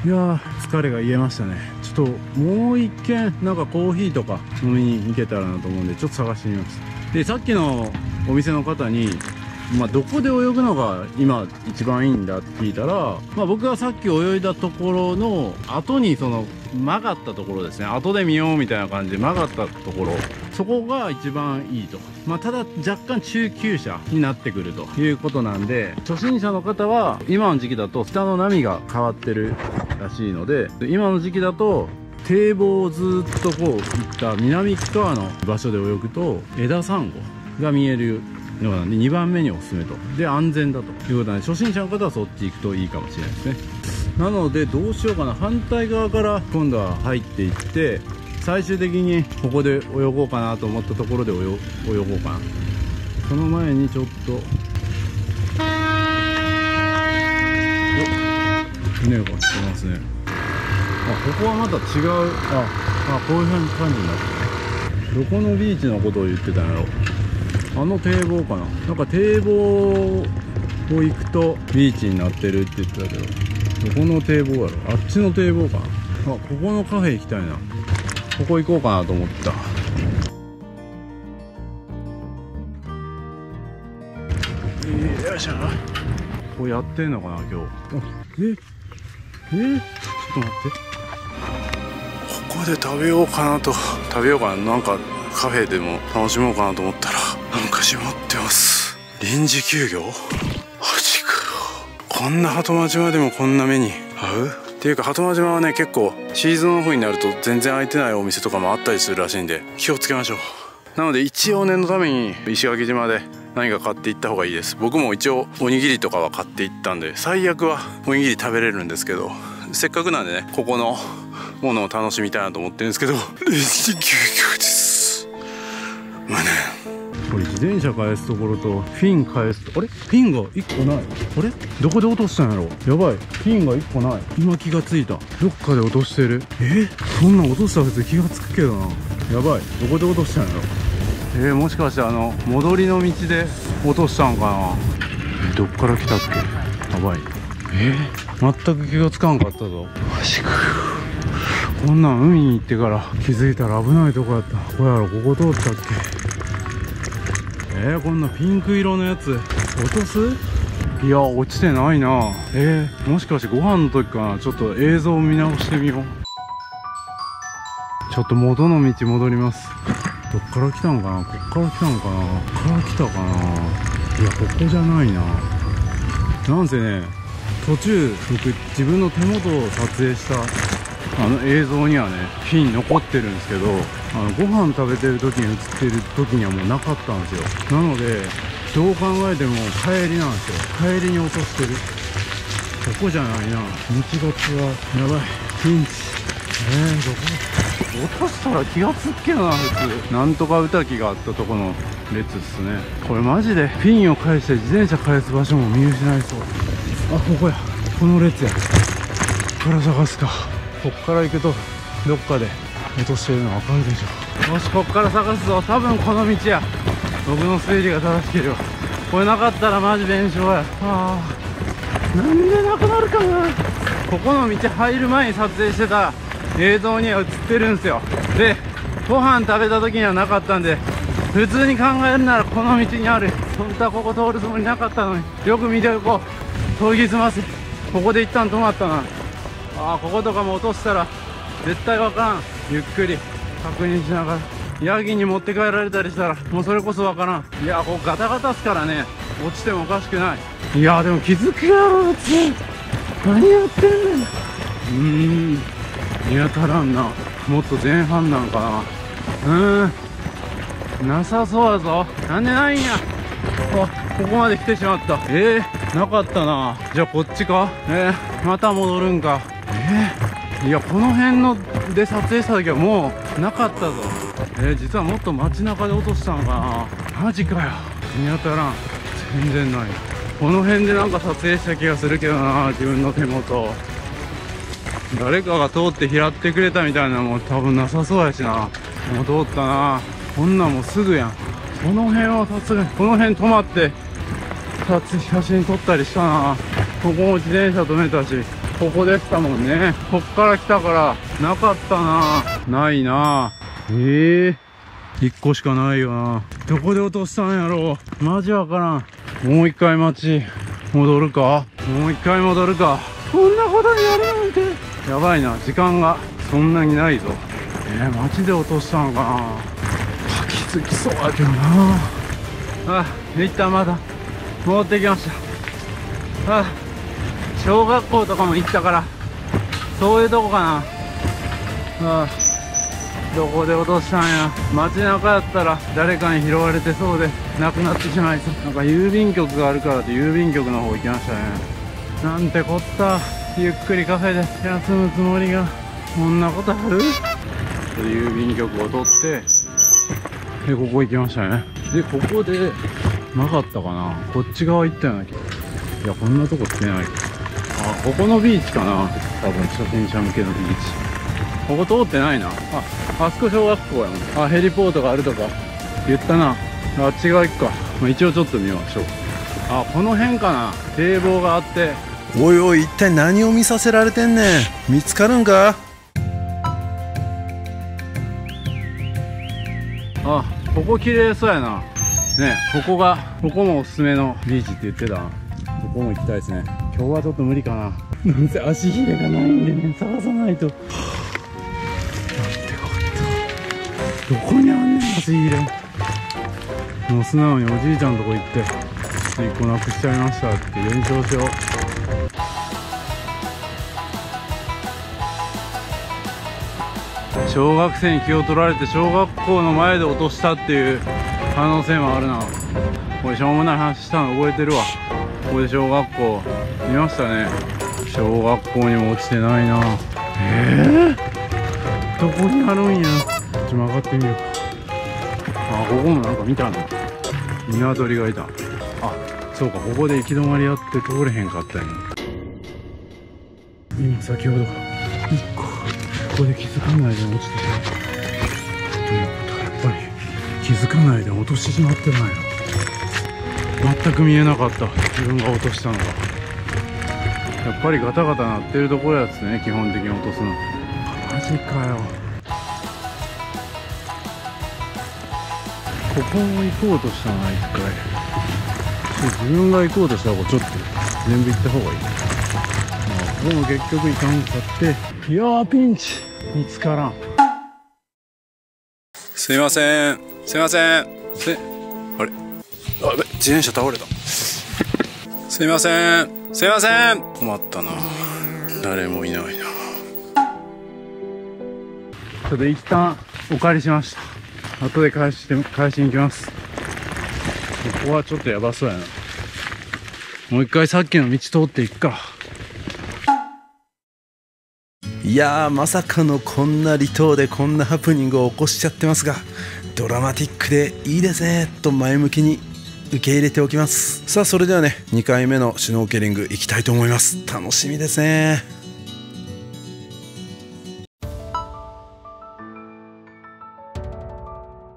いやー、疲れが癒えましたね。ちょっともう一軒なんかコーヒーとか飲みに行けたらなと思うんでちょっと探してみます。でさっきのお店の方にどこで泳ぐのが今一番いいんだって聞いたら、僕がさっき泳いだところの後にその曲がったところですね。後で見ようみたいな感じで曲がったところ、そこが一番いいと。ただ若干中級者になってくるということなんで、初心者の方は今の時期だと下の波が変わってるらしいので、今の時期だと堤防をずっとこういった南側の場所で泳ぐと枝サンゴが見えるのなんで2番目におすすめと。で安全だということなんで、初心者の方はそっち行くといいかもしれないですね。なのでどうしようかな。反対側から今度は入っていって最終的にここで泳ごうかなと思ったところで泳ごうかな。その前にちょっと船が来てますね。ここはまた違う。こういう感じになってね。どこのビーチのことを言ってたんやろ。あの堤防かな。なんか堤防を行くとビーチになってるって言ってたけど、どこの堤防やろ。あっちの堤防かな。あ、ここのカフェ行きたいな。ここ行こうかなと思ってた。よいしょ。これやってんのかな今日。ちょっと待って。ここで食べようかなと。なんかカフェでも楽しもうかなと思ったら、なんか閉まってます。臨時休業。マジか。こんな鳩間島でもこんな目に遭うっていうか、鳩間島はね、結構シーズンオフになると全然開いてないお店とかもあったりするらしいんで、気をつけましょう。なので一応念のために石垣島で何か買っていった方がいいです。僕も一応おにぎりとかは買っていったんで、最悪はおにぎり食べれるんですけど、せっかくなんでね、ここのものを楽しみたいなと思ってるんですけど、臨時休業です。無念。これ自転車返すところとフィン返すと、あれフィンが1個ない。あれどこで落としたんやろ。やばい、フィンが1個ない。今気がついた。どっかで落としてる。そんなん落としたら普通気がつくけどな。やばい、どこで落としたんやろ。もしかして戻りの道で落としたんかな。どっから来たっけ。やばい。全く気がつかんかったぞ。マジか。こんなん海に行ってから気づいたら危ないとこやった。これやろ、ここ通ったっけ。こんなピンク色のやつ落とす。いや、落ちてないな。もしかしてご飯の時かな。ちょっと映像を見直してみよう。ちょっと元の道戻ります。どっから来たんかな。こっから来たんかな。こっから来たかな。いや、ここじゃないな。なんせね、途中僕自分の手元を撮影した映像にはね、フィン残ってるんですけど、ご飯食べてる時に映ってる時にはもうなかったんですよ。なのでどう考えても帰りなんですよ。帰りに落としてる。ここじゃないな。道が違う。やばい、ピンチ。どこ落としたら気がつくけどな。普通なんとか歌機があったとこの列っすね。これマジでフィンを返して自転車返す場所も見失いそう。あ、ここや。この列や。こっから探すか。こっから行くとどっかで落としてるの分かるでしょ。よし、こっから探すぞ。多分この道や。僕の推理が正しければ。これなかったらマジ弁償や。なんでなくなるかな。ここの道入る前に撮影してた映像には映ってるんですよ。で、ご飯食べた時にはなかったんで、普通に考えるならこの道にある。本当はここ通るつもりなかったのに、よく見ておこう。研ぎ澄ませ。ここで一旦止まったな。こことかも落としたら絶対わからん。ゆっくり確認しながら。ヤギに持って帰られたりしたらもうそれこそわからん。いや、ここガタガタっすからね、落ちてもおかしくない。いや、でも気づくやろ普通。何やってんねん。見当たらんな。もっと前半なんかな。なさそうやぞ。なんでないんや。ここまで来てしまった。なかったな。じゃあこっちか。また戻るんか。いや、この辺ので撮影した時はもうなかったぞ。実はもっと街中で落としたのかな。マジかよ。見当たらん。全然ない。この辺でなんか撮影した気がするけどな。自分の手元誰かが通って拾ってくれたみたいなのも多分なさそうやしな。もう通ったな。こんなんもうすぐやん。この辺はさすがにこの辺止まって写真撮ったりしたな。ここも自転車止めたし、ここでしたもんね。こっから来たからなかったな。ないな。1個しかないよな。どこで落としたんやろう。マジわからん。もう一回街戻るか。もう一回戻るか。こんなことになるなんて。やばいな。時間がそんなにないぞ。街で落としたのかな。気づきそうやけどな。一旦まだ戻ってきました。小学校とかも行ったからそういうとこかな。どこで落としたんや。街中やったら誰かに拾われてそうでなくなってしまいそう。なんか郵便局があるからって郵便局の方行きましたね。なんてこった。ゆっくりカフェで休むつもりがこんなことある。郵便局を取ってここ行きましたね。で、ここでなかったかな。こっち側行ったような気が。いや、こんなとこ来てないけど。ここのビーチかな。多分初心者向けのビーチ。ここ通ってないな。あそこ小学校やもん。ヘリポートがあるとか言ったな。あっち側行くか。一応ちょっと見ましょう。この辺かな。堤防があって。おいおい、一体何を見させられてんねん。見つかるんか。ここ綺麗そうやな。ね、ここもおすすめのビーチって言ってた。ここも行きたいですね。今日はちょっと無理かな。なんせ足ひれがないんでね、探さないと。なんてこった。どこにあんねん、足ひれ。もう素直におじいちゃんのとこ行って、1個なくしちゃいましたって弁償しよう。小学生に気を取られて小学校の前で落としたっていう可能性もあるな。これしょうもない話したの覚えてるわ。ここで小学校見ましたね。小学校にも落ちてないな。どこにあるんや。こっち曲がってみようか。ここもなんか見たの。鶏がいた。そうか、ここで行き止まりやって通れへんかったんや。今先ほど1個ここで気づかないで落ちてしまったということは、やっぱり気づかないで落としてしまってないな。全く見えなかった、自分が落としたのが。やっぱりガタガタ鳴ってるところやつね、基本的に落とすの。マジかよ。ここも行こうとしたな、一回。自分が行こうとしたらちょっと全部行った方がいい。ここも結局行かんかって、いやーピンチ。見つからん。すいません、すいません。あれ、自転車倒れた。すいません、すいません。困ったな、誰もいないな。ちょっと一旦お借りしました。後で返しに行きます。ここはちょっとやばそうやな。もう一回さっきの道通っていくか。いやー、まさかのこんな離島でこんなハプニングを起こしちゃってますが、ドラマティックでいいですねと前向きに受け入れておきます。さあ、それではね、2回目のシュノーケリング行きたいと思います。楽しみですね。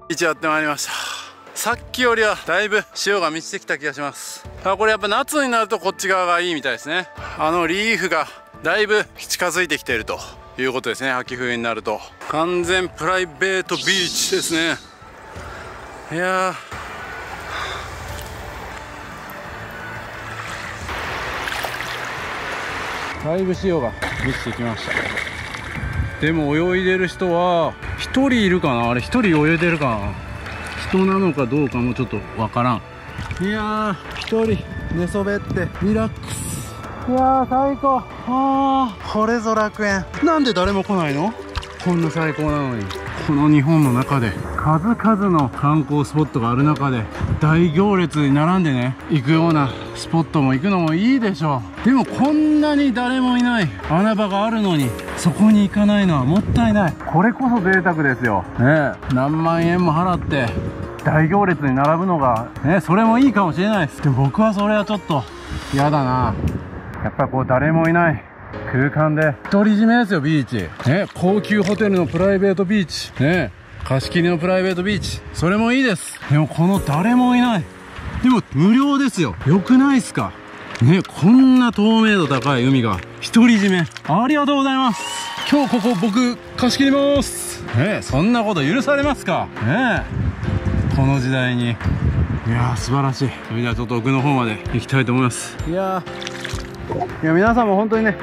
一応やってまいりました。さっきよりはだいぶ潮が満ちてきた気がします。これやっぱ夏になるとこっち側がいいみたいですね。リーフがだいぶ近づいてきているということですね。秋冬になると完全プライベートビーチですね。いやー、だいぶ潮が満ちてきました。でも泳いでる人は1人いるかな。あれ1人泳いでるかな。人なのかどうかもちょっとわからん。いやー、1人寝そべってリラックス。いやー、最高。これぞ楽園。なんで誰も来ないの？こんな最高なのに。この日本の中で数々の観光スポットがある中で大行列に並んでね行くようなスポットも行くのもいいでしょう。でもこんなに誰もいない穴場があるのにそこに行かないのはもったいない。これこそ贅沢ですよね。何万円も払って大行列に並ぶのがね、それもいいかもしれないです。でも僕はそれはちょっと嫌だな。やっぱこう誰もいない空間で独り占めですよ、ビーチね。高級ホテルのプライベートビーチね、貸し切りのプライベートビーチ、それもいいです。でもこの誰もいない、でも無料ですよ。よくないっすかね。こんな透明度高い海が独り占め、ありがとうございます。今日ここ僕貸し切りますね。そんなこと許されますかね、この時代に。いやー、素晴らしい。それではちょっと奥の方まで行きたいと思います。いや皆さんも本当にね、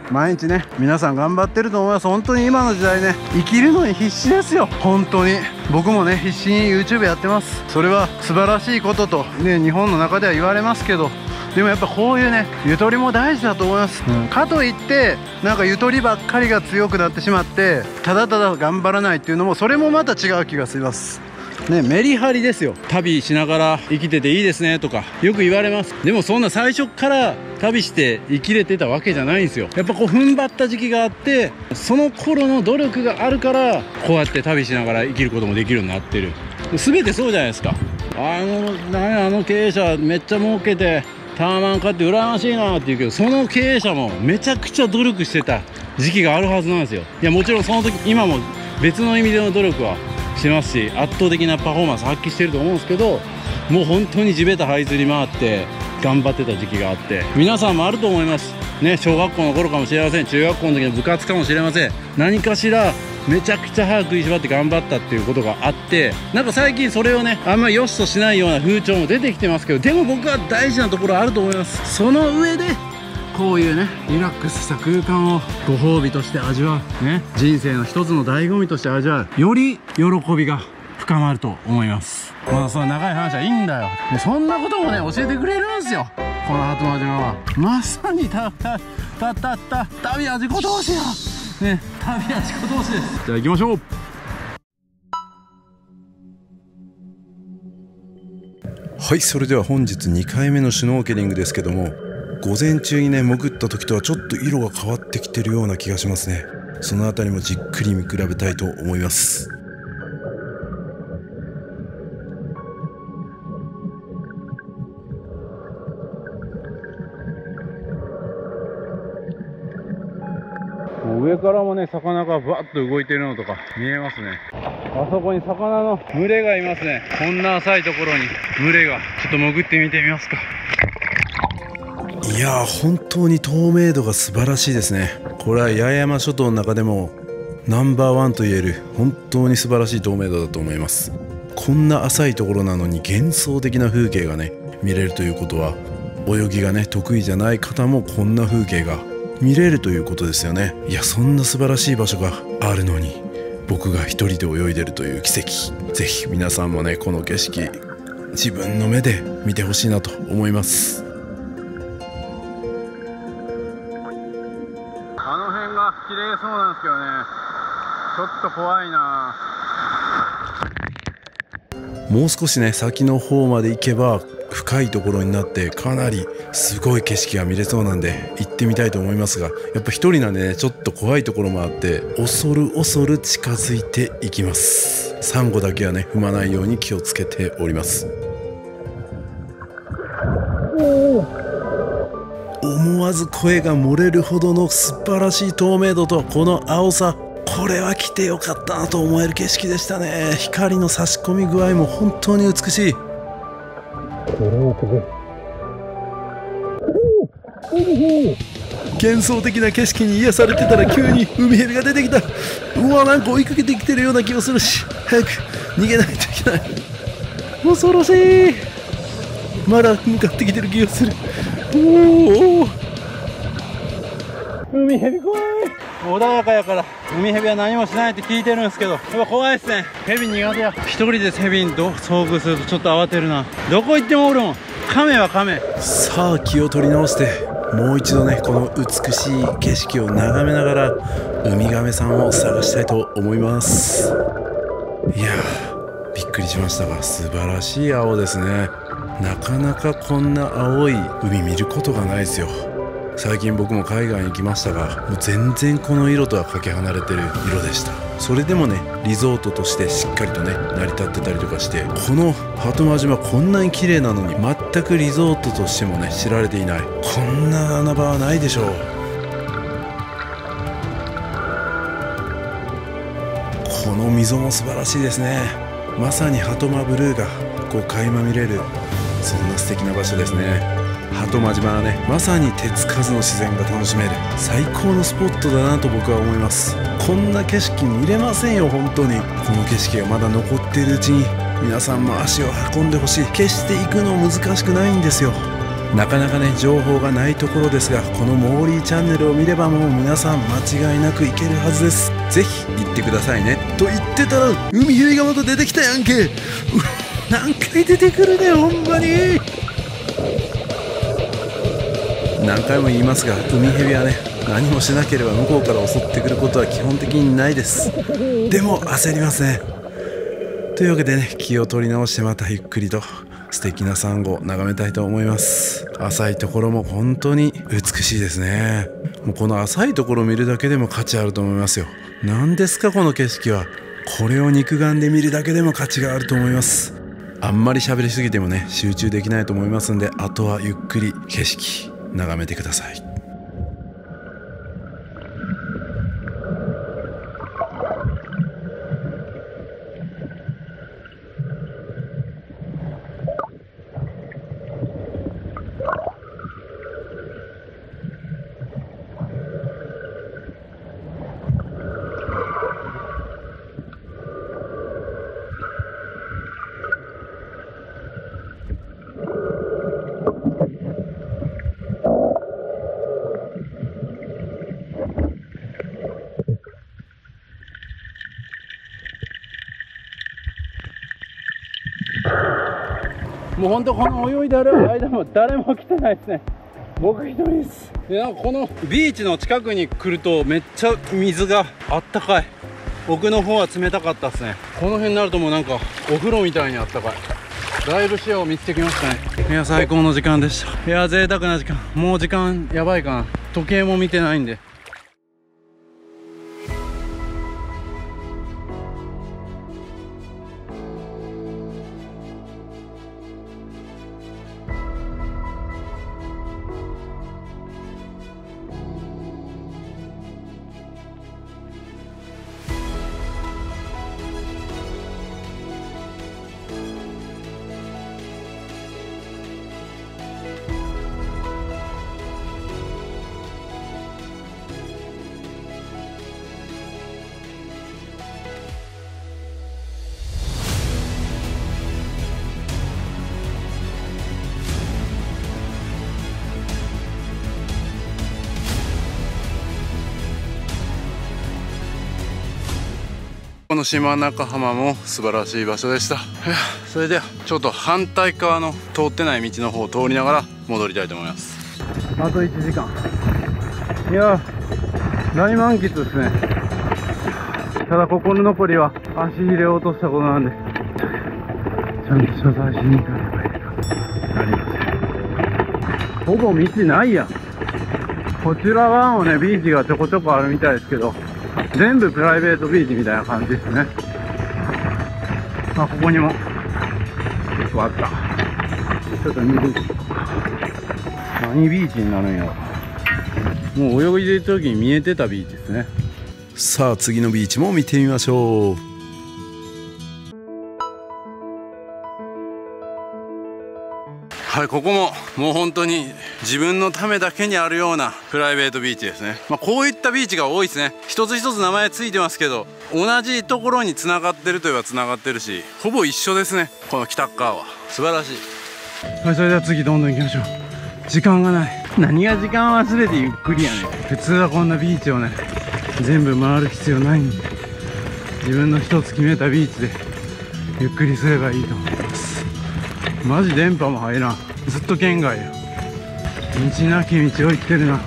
毎日ね皆さん頑張ってると思います。本当に今の時代ね、生きるのに必死ですよ。本当に僕もね必死に YouTube やってます。それは素晴らしいこととね、日本の中では言われますけど、でもやっぱこういうねゆとりも大事だと思います、かといってなんかゆとりばっかりが強くなってしまってただただ頑張らないっていうのも、それもまた違う気がしますね。メリハリですよ。旅しながら生きてていいですねとかよく言われます。でもそんな最初から旅して生きれてたわけじゃないんですよ。やっぱこう踏ん張った時期があって、その頃の努力があるからこうやって旅しながら生きることもできるようになってる。全てそうじゃないですか。あの経営者めっちゃ儲けてタワマン買って羨ましいなって言うけど、その経営者もめちゃくちゃ努力してた時期があるはずなんですよ。いやもちろんその時今も別の意味での努力はしてますし、圧倒的なパフォーマンス発揮してると思うんですけど、もう本当に地べた這いずり回って頑張ってた時期があって、皆さんもあると思いますね。小学校の頃かもしれません、中学校の時の部活かもしれません。何かしらめちゃくちゃ早く食いしばって頑張ったっていうことがあって、なんか最近それをねあんまり良しとしないような風潮も出てきてますけど、でも僕は大事なところあると思います。その上でこういうねリラックスした空間をご褒美として味わうね、人生の一つの醍醐味として味わう、より喜びが深まると思います。まあその長い話はいいんだよ。でそんなこともね教えてくれるんですよ、この鳩間島は。まさに旅は自己投資やね、旅は自己投資です。じゃあ行きましょう。はい、それでは本日2回目のシュノーケリングですけども、午前中にね潜った時とはちょっと色が変わってきてるような気がしますね。そのあたりもじっくり見比べたいと思います。上からもね魚がバッと動いてるのとか見えますね。あそこに魚の群れがいますね。こんな浅いところに群れが。ちょっと潜ってみてみますか。いやー本当に透明度が素晴らしいですね。これは八重山諸島の中でもナンバーワンと言える本当に素晴らしい透明度だと思います。こんな浅いところなのに幻想的な風景がね見れるということは、泳ぎがね得意じゃない方もこんな風景が見れるということですよね。いやそんな素晴らしい場所があるのに僕が一人で泳いでるという奇跡。ぜひ皆さんもねこの景色自分の目で見てほしいなと思います。あの辺が綺麗そうなんですけどね、ちょっと怖いな。もう少しね先の方まで行けば深いところになってかなりすごい景色が見れそうなんで行ってみたいと思いますが、やっぱ一人なんでねちょっと怖いところもあって恐る恐る近づいていきます。サンゴだけはね踏まないように気をつけております。思わず声が漏れるほどの素晴らしい透明度とこの青さ、これは来てよかったなと思える景色でしたね。光の差し込み具合も本当に美しい。幻想的な景色に癒されてたら急にウミヘビが出てきた。うわなんか追いかけてきてるような気がするし、早く逃げないといけない。恐ろしい。まだ向かってきてる気がする。おおウミヘビ怖い。穏やかやからウミヘビは何もしないって聞いてるんですけど、やっぱ怖いですね。ヘビ苦手や。一人でヘビに遭遇するとちょっと慌てるな。どこ行ってもおるもん。カメはカメ。さあ気を取り直してもう一度ねこの美しい景色を眺めながらウミガメさんを探したいと思います。いやーびっくりしましたが素晴らしい青ですね。なかなかこんな青い海見ることがないですよ。最近僕も海外に行きましたがもう全然この色とはかけ離れてる色でした。それでもねリゾートとしてしっかりとね成り立ってたりとかして、この鳩間島こんなに綺麗なのに全くリゾートとしてもね知られていない。こんな穴場はないでしょう。この溝も素晴らしいですね。まさに鳩間ブルーがこう垣間見れる、そんな素敵な場所ですね。鳩間島はねまさに手つかずの自然が楽しめる最高のスポットだなと僕は思います。こんな景色見れませんよ本当に。この景色がまだ残っているうちに皆さんも足を運んでほしい。決して行くの難しくないんですよ。なかなかね情報がないところですが、このモーリーチャンネルを見ればもう皆さん間違いなく行けるはずです。ぜひ行ってくださいね。と言ってたらウミヘビがまた出てきたやんけ。何回出てくるねほんまに。何回も言いますがウミヘビはね何もしなければ向こうから襲ってくることは基本的にないです。でも焦りますね。というわけでね気を取り直してまたゆっくりと素敵なサンゴを眺めたいと思います。浅いところも本当に美しいですね。もうこの浅いところを見るだけでも価値あると思いますよ。何ですかこの景色は。これを肉眼で見るだけでも価値があると思います。あんまり喋りすぎてもね集中できないと思いますんで、あとはゆっくり景色眺めてください。もうほんとこの泳いでる間も誰も来てないですね。僕一人です。でなんかこのビーチの近くに来るとめっちゃ水があったかい。奥の方は冷たかったですね。この辺になるともうなんかお風呂みたいにあったかい。だいぶ視野を見つけてきましたね。いや最高の時間でした。いや贅沢な時間。もう時間やばいかな。時計も見てないんで。この島中浜も素晴らしい場所でした。それではちょっと反対側の通ってない道の方を通りながら戻りたいと思います。あと1時間。いや大満喫ですね。ただ心残りは足入れを落としたことなんでちゃんと謝罪しに行かねばいけなりません。ほぼ道ないやん。こちら側もねビーチがちょこちょこあるみたいですけど全部プライベートビーチみたいな感じですね。あ、ここにも結構あった。ちょっと見てみようか。何ビーチになるんやろ。もう泳いでる時に見えてたビーチですね。さあ次のビーチも見てみましょう。はい、ここももう本当に自分のためだけにあるようなプライベートビーチですね。こういったビーチが多いですね。一つ一つ名前ついてますけど同じところに繋がってるといえば繋がってるしほぼ一緒ですね。この北側は素晴らしい。はい、それでは次どんどん行きましょう。時間がない。何が時間忘れてゆっくりやねん。普通はこんなビーチをね全部回る必要ないんで自分の一つ決めたビーチでゆっくりすればいいと思います。マジ電波も入らん。ずっと県外や。道なき道を行ってるな。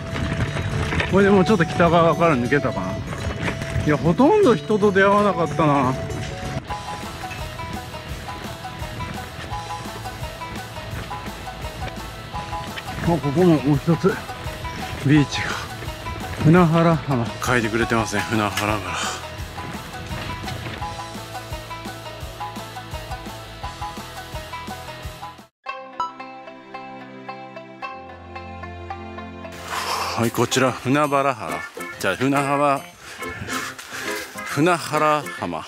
これでもうちょっと北側から抜けたかな。いやほとんど人と出会わなかったな。ここももう一つビーチが船原浜書いてくれてますね。船原村。はい、こちら船原原じゃあ船原浜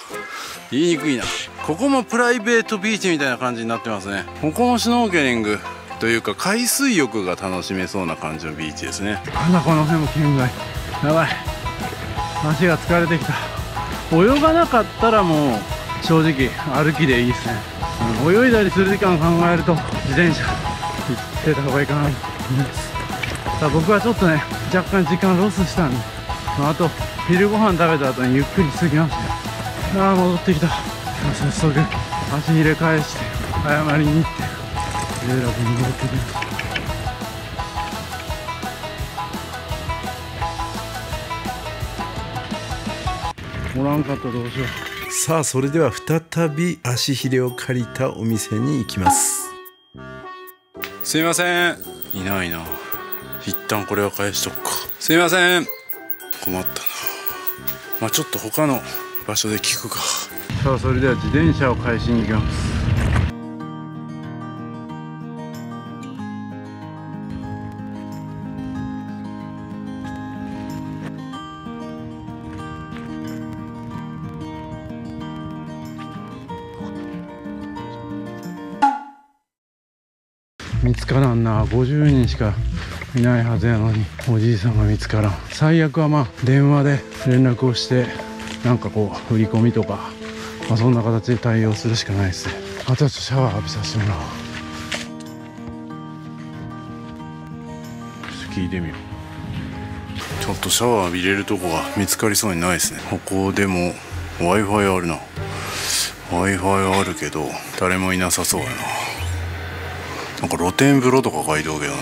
言いにくいな。ここもプライベートビーチみたいな感じになってますね。ここもシュノーケリングというか海水浴が楽しめそうな感じのビーチですね。まだこの辺も県外。やばい、足が疲れてきた。泳がなかったらもう正直歩きでいいですね。泳いだりする時間考えると自転車行ってた方がいいかなと思います。さあ僕はちょっとね若干時間ロスしたんであと昼ご飯食べた後にゆっくり過ぎました。ああ戻ってきた。早速足入れ返して謝りに行って16に戻ってきました。おらんかったらどうしよう。さあそれでは再び足ひれを借りたお店に行きます。すいません、いないな。一旦これは返しとくか。すいません、困ったな。ちょっと他の場所で聞くか。さあそれでは自転車を返しに行きます。見つからんな。50人しかいないはずやのにおじいさんが見つからん。最悪は電話で連絡をしてなんかこう振り込みとか、そんな形で対応するしかないですね。あとはちょっとシャワー浴びさせてもらおう。ちょっと聞いてみよう。ちょっとシャワー浴びれるとこが見つかりそうにないですね。ここでも Wi-Fi あるな。 Wi-Fi あるけど誰もいなさそうやな。なんか露天風呂とか書いておけどな。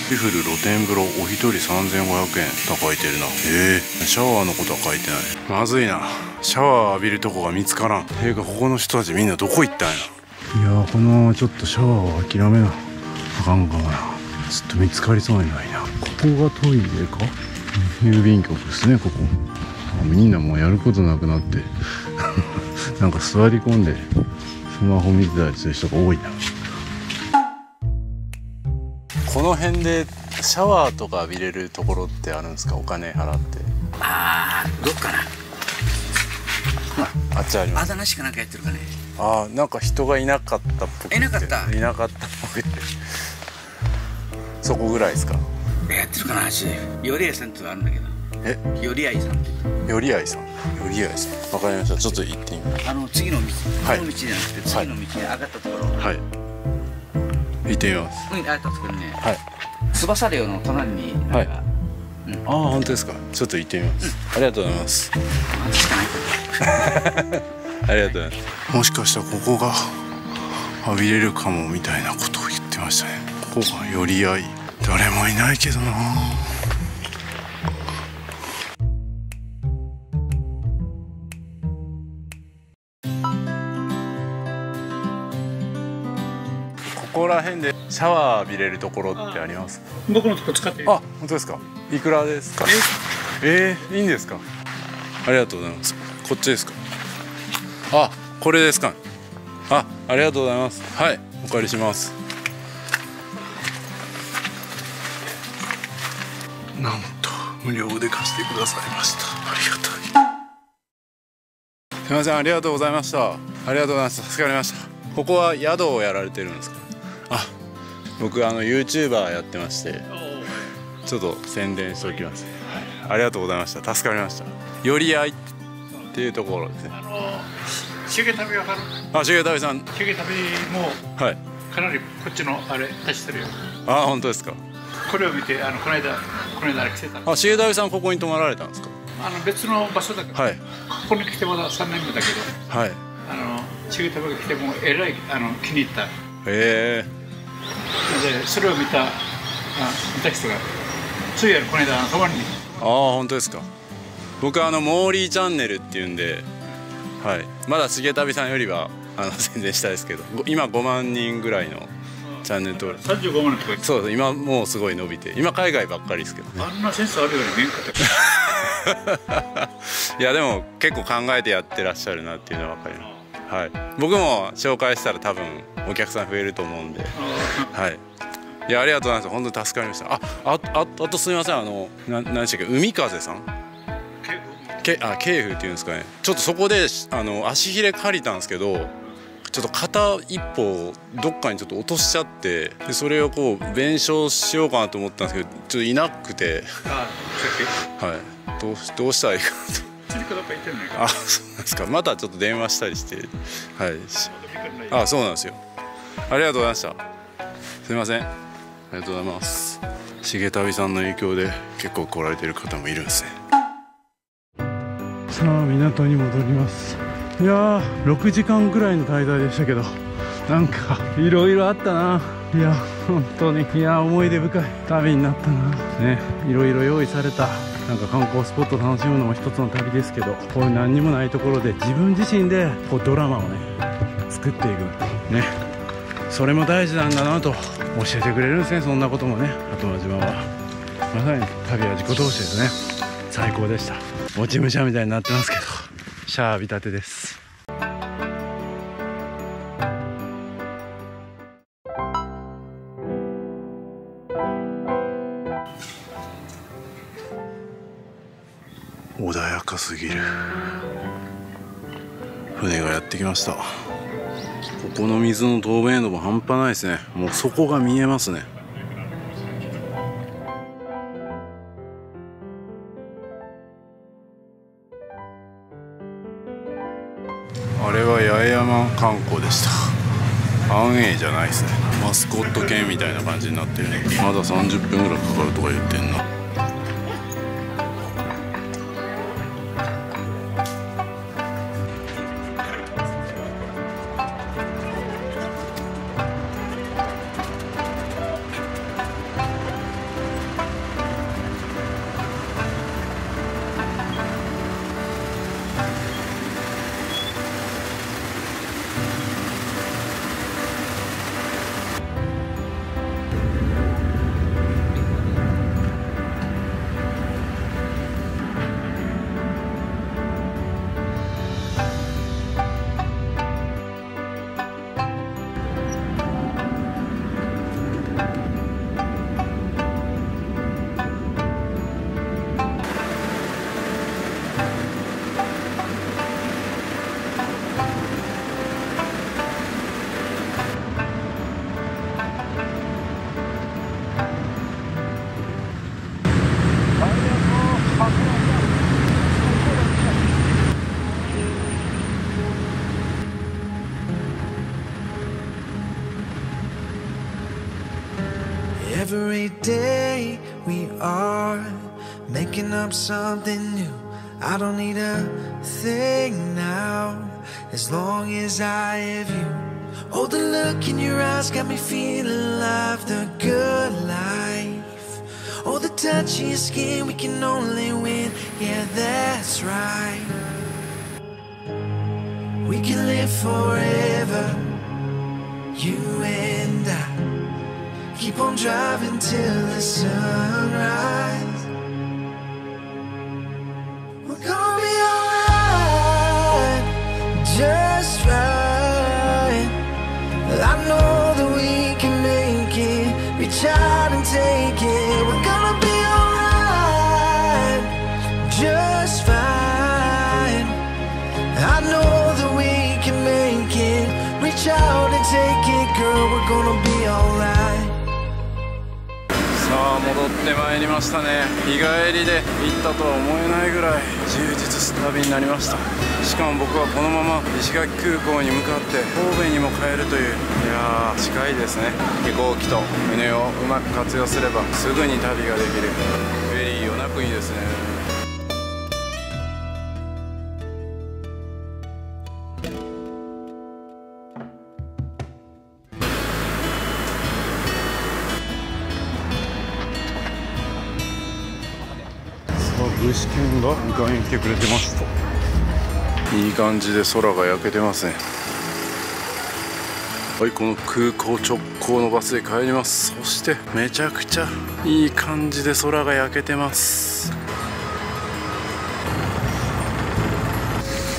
シフル露天風呂お一人3500円と書いてるな。シャワーのことは書いてない。まずいな、シャワー浴びるとこが見つからん。ここの人たちみんなどこ行ったんや。いやこのままちょっとシャワーを諦めなあかんかもな。ちょっと見つかりそうにないな。ここがトイレか、郵便局ですねここ。みんなもうやることなくなってなんか座り込んでスマホ見てたりする人が多いな。この辺でシャワーとか浴びれるところってあるんですか？お金払って。どっかな。あっちあります。あだ名しかなんかやってるかね。なんか人がいなかったっぽくて。いなかったっぽくて。そこぐらいですか？やってるかな。よりあいさんってあるんだけど。よりあいさんって。よりあいさん。わかりました。ちょっと行ってみます。次の道、この道じゃなくて次の道に上がったところ。はい。行ってみます。上がったところね。はい。翼寮の隣に。はい。本当ですか。ちょっと行ってみます。ありがとうございます。ありがとうございます。もしかしたらここが浴びれるかもみたいなことを言ってましたね。ここが寄り合い。誰もいないけどな。ここら辺でシャワー浴びれるところってあります？僕のとこ使ってる。本当ですか？いくらですか？いいんですか？ありがとうございます。こっちですか？これですか？ありがとうございます。はい、お借りします。なんと無料で貸してくださいました。ありがたい。すみません、ありがとうございました。ありがとうございます。助かりました。ここは宿をやられてるんですか？僕YouTuber やってまして、ちょっと宣伝しておきます。ありがとうございました。助かりました。寄り合いっていうところですね。しげたびわかる？しげたびさん。しげたびもかなりこっちの出してるよ。本当ですか？これを見てこの間来てた。しげたびさんここに泊まられたんですか？別の場所だけど、ここに来てまだ3年目だけど、しげたびが来てもえらい気に入った。でそれを見た人がついこの間泊まりに。本当ですか？僕モーリーチャンネルっていうんで、まだしげたびさんよりは宣伝したいですけど、今5万人ぐらいのチャンネル登録。35万人とか。そうです。今もうすごい伸びて、今海外ばっかりですけどね。あんなセンスあるように見えんかった。いやでも結構考えてやってらっしゃるなっていうのは分かります。僕も紹介したら多分お客さん増えると思うんで、いやありがとうございます。本当に助かりました。あとすみません、何でしたっけ、海風さん、京風っていうんですかね。ちょっとそこで足ひれ借りたんですけど、ちょっと片一歩どっかにちょっと落としちゃって、でそれをこう弁償しようかなと思ったんですけど、ちょっといなくて、どうしたらいいかなと。そうなんですか。またちょっと電話したりして、そうなんですよ。ありがとうございました。すみません、ありがとうございます。しげたびさんの影響で結構来られてる方もいるんですね。さあ港に戻ります。いやー6時間ぐらいの滞在でしたけど、なんかいろいろあったな。いや本当に思い出深い旅になったなね。いろいろ用意されたなんか観光スポットを楽しむのも一つの旅ですけど、こういう何にもないところで自分自身でこうドラマをね作っていくね、それも大事なんだなと教えてくれるんですね。そんなこともね、鳩間島はまさに旅は自己投資ですね。最高でした。落ち武者みたいになってますけど、シャワー浴びたてです。穏やかすぎる船がやってきました。ここの水の透明度も半端ないですね。もう底が見えますね。あれは八重山観光でした。安永じゃないですね。マスコット犬みたいな感じになってるね。まだ30分ぐらいかかるとか言ってんな。every day we are making up something new. I don't need a thing now, as long as I have you. Oh, the look in your eyes got me feeling alive, the good life. Oh, the touch of your skin, we can only win. Yeah, that's right. We can live forever, you and I. Keep on driving till the sunrise. We're gonna be alright, just right. I know that we can make it, reach out and take it. We're gonna be alright, just fine. I know that we can make it, reach out and take it, girl, we're gonna be alright. さあ戻ってまいりましたね。日帰りで行ったとは思えないぐらい充実した旅になりました。しかも僕はこのまま石垣空港に向かって神戸にも帰るという、いやー近いですね。飛行機と船をうまく活用すればすぐに旅ができるフェリー与那国ですね。具志堅が迎えに来てくれてますと。いい感じで空が焼けてますね。はい、この空港直行のバスで帰ります。そしてめちゃくちゃいい感じで空が焼けてます。あ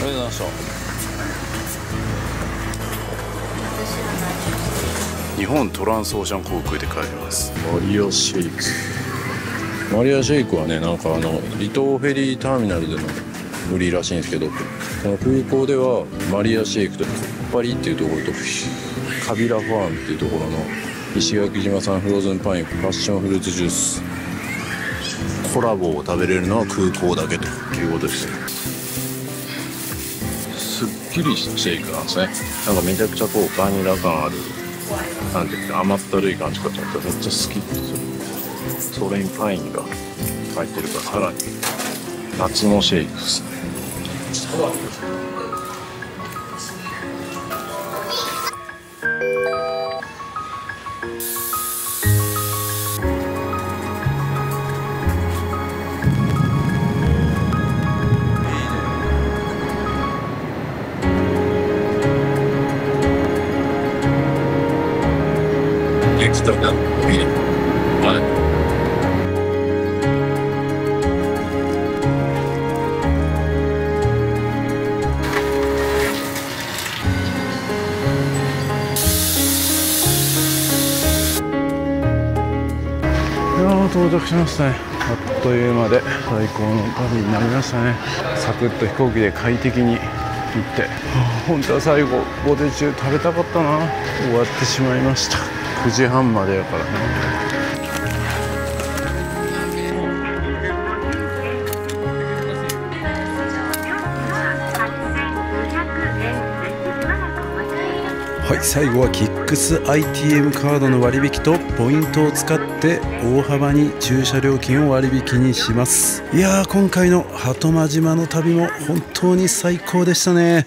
りがとうございました。日本トランスオーシャン航空で帰ります。マリアシェイク。マリアシェイクはね、なんか離島フェリーターミナルでの売りらしいんですけど、この空港ではマリアシェイクとコッパリっていうところとカビラファームっていうところの石垣島産フローズンパインパッションフルーツジュースコラボを食べれるのは空港だけということです。すっきりしたシェイクなんですね。なんかめちゃくちゃこうバニラ感ある、なんていうか甘ったるい感じかと思ったらめっちゃ好きですよ。それにパインが入ってるからさらに夏のシェイクですね。到着しましたね。あっという間で最高の旅になりましたね。サクッと飛行機で快適に行って、本当は最後午前中食べたかったな。終わってしまいました。9時半までやからね。はい、最後はキックス ITM カードの割引とポイントを使って大幅に駐車料金を割引にします。いやー、今回の鳩間島の旅も本当に最高でしたね。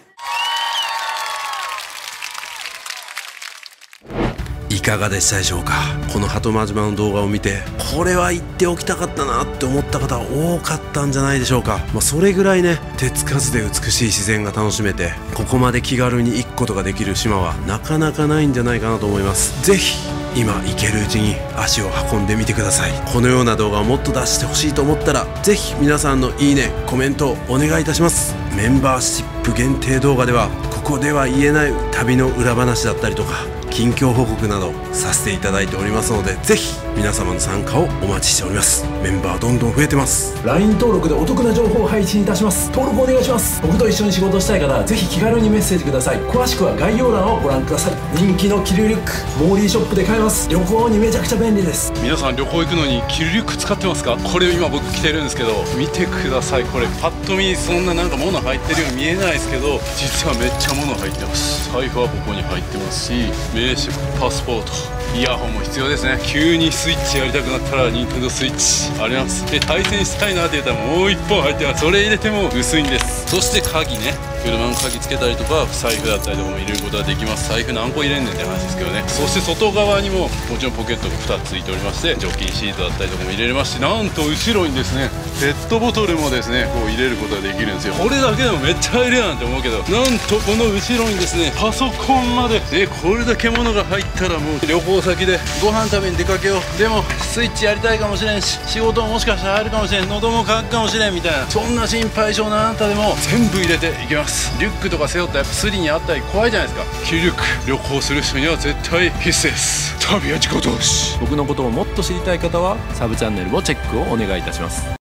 いかがでしたでしょうか。この鳩間島の動画を見てこれは行っておきたかったなって思った方多かったんじゃないでしょうか。それぐらいね、手つかずで美しい自然が楽しめて、ここまで気軽に行くことができる島はなかなかないんじゃないかなと思います。ぜひ今行けるうちに足を運んでみてください。このような動画をもっと出してほしいと思ったら、ぜひ皆さんのいいね、コメントをお願いいたします。メンバーシップ限定動画ではここでは言えない旅の裏話だったりとか近況報告などさせていただいておりますので、ぜひ皆様の参加をお待ちしております。メンバーどんどん増えてます。 LINE 登録でお得な情報を配信いたします。登録お願いします。僕と一緒に仕事したい方はぜひ気軽にメッセージください。詳しくは概要欄をご覧ください。人気のキルリュックモーリーショップで買えます。旅行にめちゃくちゃ便利です。皆さん旅行行くのにキルリュック使ってますか？これ今僕着てるんですけど、見てください。これパッと見そんななんか物入ってるように見えないですけど、実はめっちゃ物入ってます。財布はここに入ってますし、名刺、パスポート、イヤホンも必要ですね。急にスイッチやりたくなったら任天堂スイッチあります。で対戦したいなって言ったらもう1本入ってます。それ入れても薄いんです。そして鍵ね、車の鍵つけたりとか財布だったりとかも入れることができます。財布何個入れんねんって話ですけどね。そして外側にももちろんポケットが2つついておりまして、除菌シートだったりとかも入れれますし、なんと後ろにですねペットボトルもですねこう入れることができるんですよ。これだけでもめっちゃ入れるなんて思うけど、なんとこの後ろにですねパソコンまでこれだけ物が入ったらもう旅行先でご飯食べに出かけよう、でもスイッチやりたいかもしれんし、仕事ももしかしたら入るかもしれん、喉も渇くかもしれんみたいな、そんな心配性のあなたでも全部入れていきます。リュックとか背負ったらやっぱスリにあったり怖いじゃないですか。キルリュック旅行する人には絶対必須です。旅は自己投資。僕のことをもっと知りたい方はサブチャンネルをチェックをお願いいたします。